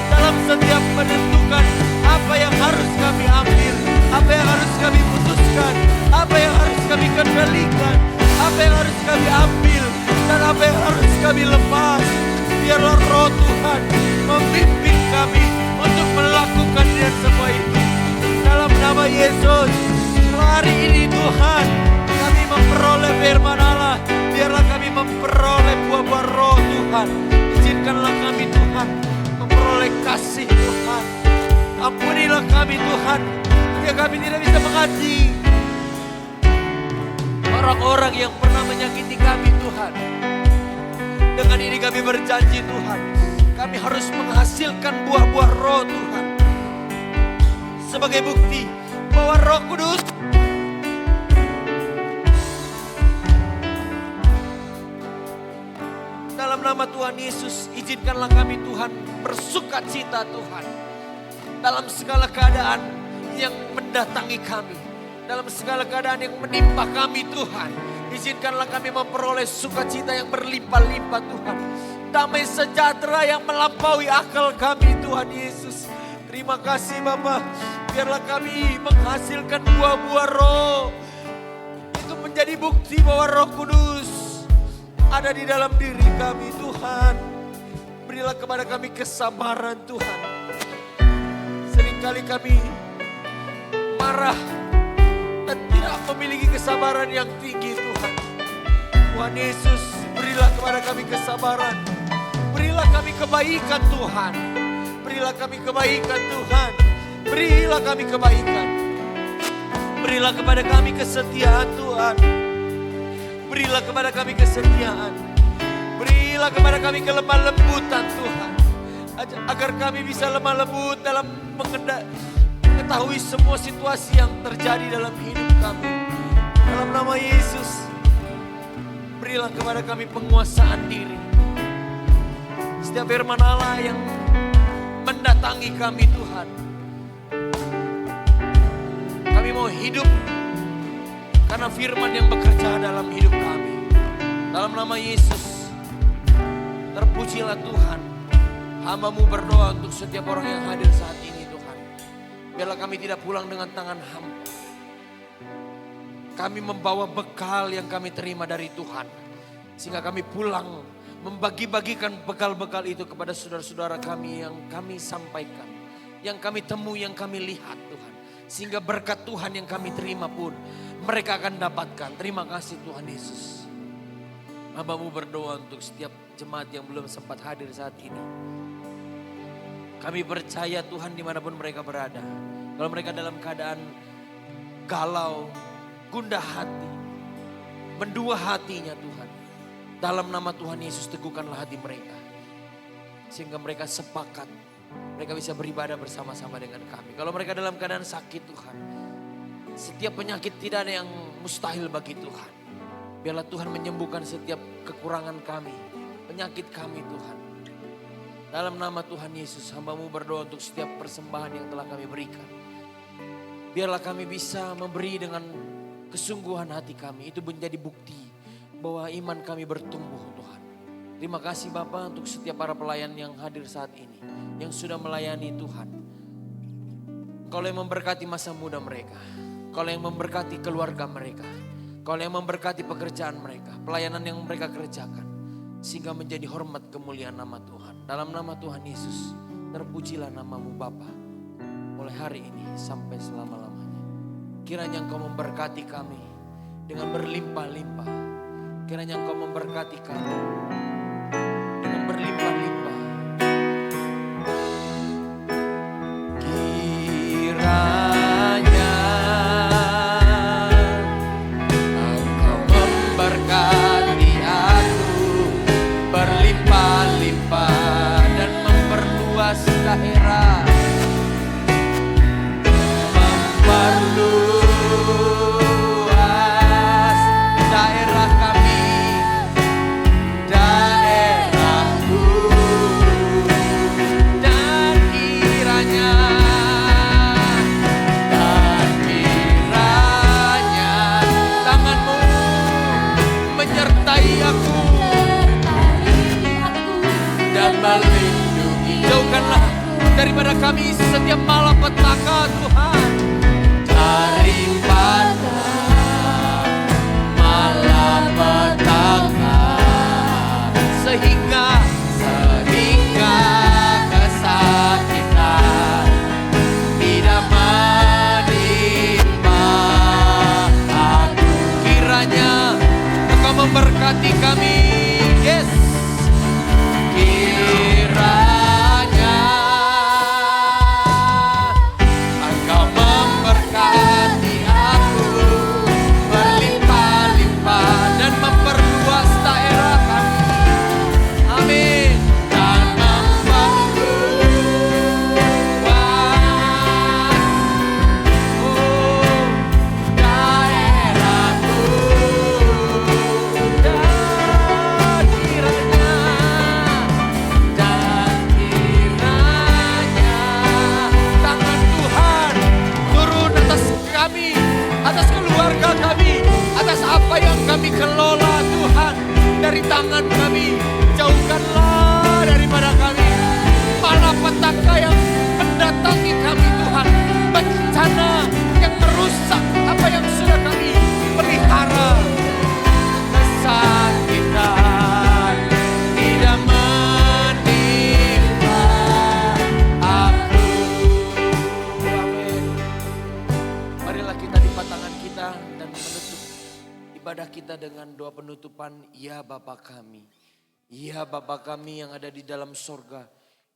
dalam setiap menentukan apa yang harus kami ambil, apa yang harus kami putuskan, apa yang harus kami kendalikan, apa yang harus kami ambil, dan apa yang harus kami lepas. Biarlah Roh Tuhan memimpin kami untuk melakukan semua itu. Dalam nama Yesus, hari ini Tuhan, kami memperoleh firman Allah. Biarlah kami memperoleh buah-buah Roh Tuhan. Izinkanlah kami Tuhan memperoleh kasih Tuhan. Ampunilah kami Tuhan, jika kami tidak bisa mengaji orang-orang yang pernah menyakiti kami Tuhan. Dengan ini kami berjanji Tuhan, kami harus menghasilkan buah-buah Roh Tuhan, sebagai bukti bahwa Roh Kudus dalam nama Tuhan Yesus. Izinkanlah kami Tuhan bersukacita Tuhan dalam segala keadaan yang mendatangi kami, dalam segala keadaan yang menimpa kami Tuhan. Izinkanlah kami memperoleh sukacita yang berlimpah-limpah Tuhan. Damai sejahtera yang melampaui akal kami Tuhan Yesus. Terima kasih Bapa. Biarlah kami menghasilkan buah-buah Roh. Itu menjadi bukti bahwa Roh Kudus ada di dalam diri kami Tuhan. Berilah kepada kami kesabaran Tuhan. Seringkali kami marah dan tidak memiliki kesabaran yang tinggi Tuhan. Tuhan Yesus, berilah kepada kami kesabaran. Berilah kami kebaikan Tuhan. Berilah kami kebaikan Tuhan. Berilah kami kebaikan. Berilah kepada kami kesetiaan Tuhan. Berilah kepada kami kesetiaan. Berilah kepada kami kelemah lembutan Tuhan. Agar kami bisa lemah lembut dalam mengetahui semua situasi yang terjadi dalam hidup kami. Dalam nama Yesus, berilah kepada kami penguasaan diri. Setiap firman Allah yang mendatangi kami Tuhan, kami mau hidup karena firman yang bekerja dalam hidup kami. Dalam nama Yesus, terpujilah Tuhan. Hamba-Mu berdoa untuk setiap orang yang hadir saat ini Tuhan. Biarlah kami tidak pulang dengan tangan hampa. Kami membawa bekal yang kami terima dari Tuhan. Sehingga kami pulang membagi-bagikan bekal-bekal itu kepada saudara-saudara kami yang kami sampaikan. Yang kami temui, yang kami lihat Tuhan. Sehingga berkat Tuhan yang kami terima pun mereka akan dapatkan. Terima kasih Tuhan Yesus. Hamba-Mu berdoa untuk setiap jemaat yang belum sempat hadir saat ini. Kami percaya Tuhan dimanapun mereka berada. Kalau mereka dalam keadaan galau, gundah hati, mendua hatinya Tuhan. Dalam nama Tuhan Yesus teguhkanlah hati mereka. Sehingga mereka sepakat, mereka bisa beribadah bersama-sama dengan kami. Kalau mereka dalam keadaan sakit Tuhan, setiap penyakit tidak ada yang mustahil bagi Tuhan. Biarlah Tuhan menyembuhkan setiap kekurangan kami, penyakit kami Tuhan. Dalam nama Tuhan Yesus, hamba-Mu berdoa untuk setiap persembahan yang telah kami berikan. Biarlah kami bisa memberi dengan kesungguhan hati kami. Itu menjadi bukti bahwa iman kami bertumbuh, Tuhan. Terima kasih Bapa untuk setiap para pelayan yang hadir saat ini, yang sudah melayani Tuhan. Kau yang memberkati masa muda mereka, Kau yang memberkati keluarga mereka, Kau yang memberkati pekerjaan mereka, pelayanan yang mereka kerjakan. Sehingga menjadi hormat kemuliaan nama Tuhan. Dalam nama Tuhan Yesus, terpujilah nama-Mu Bapa, mulai hari ini sampai selama-lamanya. Kiranya Engkau memberkati kami dengan berlimpah-limpah. Kiranya Engkau memberkati kami dengan berlimpah-limpah. Kiranya Engkau memberkati aku berlimpah-limpah dan memperluas daerah. Memperluas daerah kami, daerahku, dan kiranya tangan-Mu menyertai aku dan melindungi. Jauhkanlah daripada kami setiap malapetaka Tuhan, daripada malapetaka, sehingga kesakitan tidak menimpa aku. Kiranya Engkau memberkati kami, yes. Kiranya Engkau memberkati aku berlimpah-limpah dan memperluas daerah kami. Amin. Dan memperluas daerahku. Dan kiranya tangan Tuhan turun atas kami, atas keluarga kami, atas apa yang kami kelola Tuhan. Dari tangan kami, jauhkanlah daripada kami malapetaka yang mendatangi kami Tuhan, bencana yang merusak apa yang sudah kami pelihara. Kesakitan tidak menimpa aku. Amin. Marilah kita lipat tangan kita dan menutup ibadah kita dengan doa penutupan. Ya Bapa kami, ya Bapa kami yang ada di dalam sorga,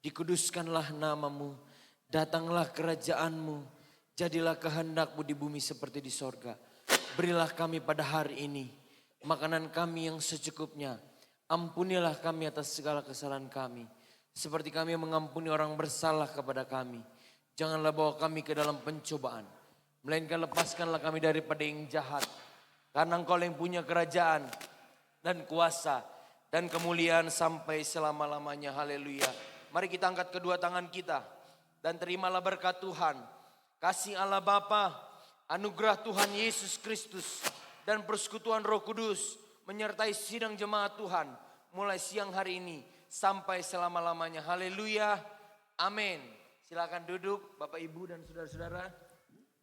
dikuduskanlah nama-Mu, datanglah kerajaan-Mu, jadilah kehendak-Mu di bumi seperti di sorga. Berilah kami pada hari ini makanan kami yang secukupnya. Ampunilah kami atas segala kesalahan kami, seperti kami mengampuni orang bersalah kepada kami. Janganlah bawa kami ke dalam pencobaan, melainkan lepaskanlah kami daripada yang jahat. Karena Engkau yang punya kerajaan dan kuasa dan kemuliaan sampai selama-lamanya. Haleluya. Mari kita angkat kedua tangan kita dan terimalah berkat Tuhan. Kasih Allah Bapa, anugerah Tuhan Yesus Kristus, dan persekutuan Roh Kudus menyertai sidang jemaat Tuhan mulai siang hari ini sampai selama-lamanya. Haleluya. Amin. Silakan duduk Bapak Ibu dan saudara-saudara.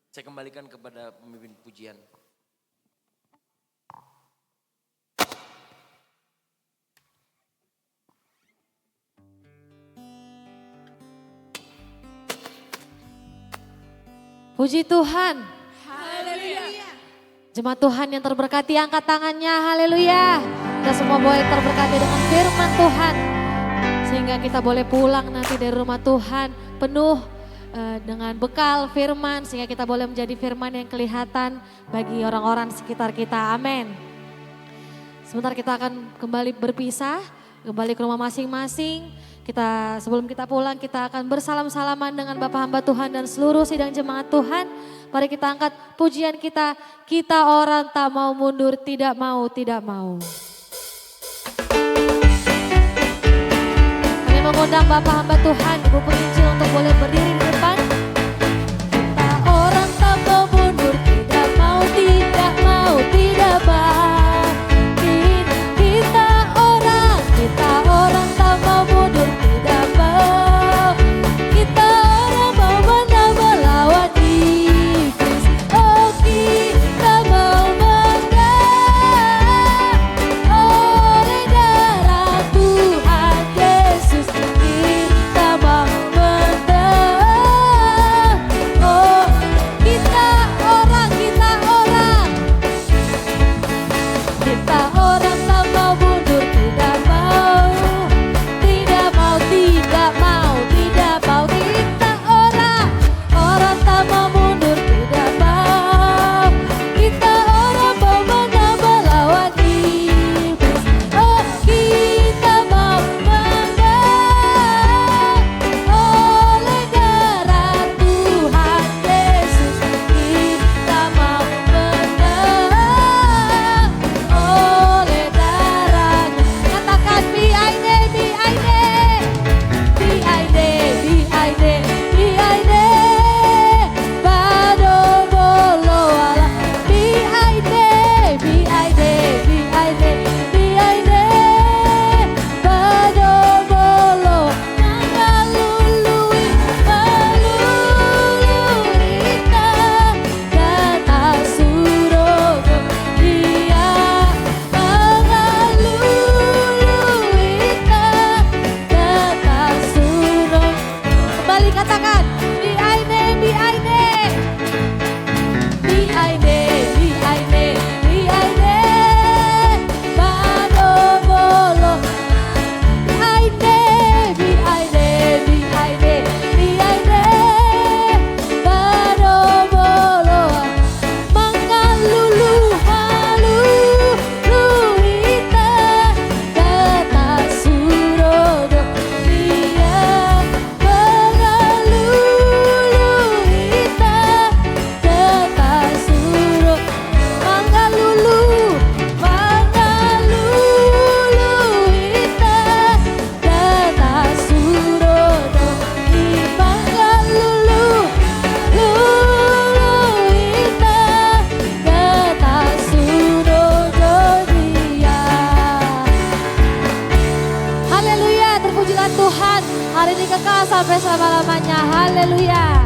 Saya kembalikan kepada pemimpin pujian. Puji Tuhan. Haleluya. Jemaat Tuhan yang terberkati angkat tangannya, haleluya. Kita semua boleh terberkati dengan firman Tuhan. Sehingga kita boleh pulang nanti dari rumah Tuhan penuh dengan bekal firman. Sehingga kita boleh menjadi firman yang kelihatan bagi orang-orang sekitar kita, amin. Sebentar kita akan kembali berpisah, kembali ke rumah masing-masing. Sebelum kita pulang kita akan bersalam-salaman dengan Bapak hamba Tuhan dan seluruh sidang jemaat Tuhan. Mari kita angkat pujian kita, kita orang tak mau mundur, tidak mau, tidak mau. Kami mengundang Bapak hamba Tuhan, Ibu penginjil untuk boleh berdiri di depan. Kita orang tak mau mundur, tidak mau, tidak mau, tidak mau. Kita orang tak mau mundur, tidak mau. Kita orang mau menang melawan iblis. Oh kita mau menang oleh darah Tuhan Yesus. Kita mau menang. Oh kita orang kita orang tak mau mundur, tidak mau, tidak mau, tidak mau, tidak mau. Kita orang tak mau mundur, tidak mau. Kita orang mau menang melawan iblis. Oh kita mau menang oleh darah Tuhan Yesus. Kita mau menang oleh darahnya. Katakan B.I.D. Bado bolo ala B.I.D. Bado bolo mengalului ta kata surogo dia mengalului ta kata surogo. Kembali katakan B.I.D. Bado bolo B.I.D. Bado bolo mengaluluita kata surodo dia mengaluluita kata suro mengaluluita kata surodo di mengaluluita kata surodo dia. Haleluya, terpujilah Tuhan hari ini kekal sampai selama-lamanya. Haleluya.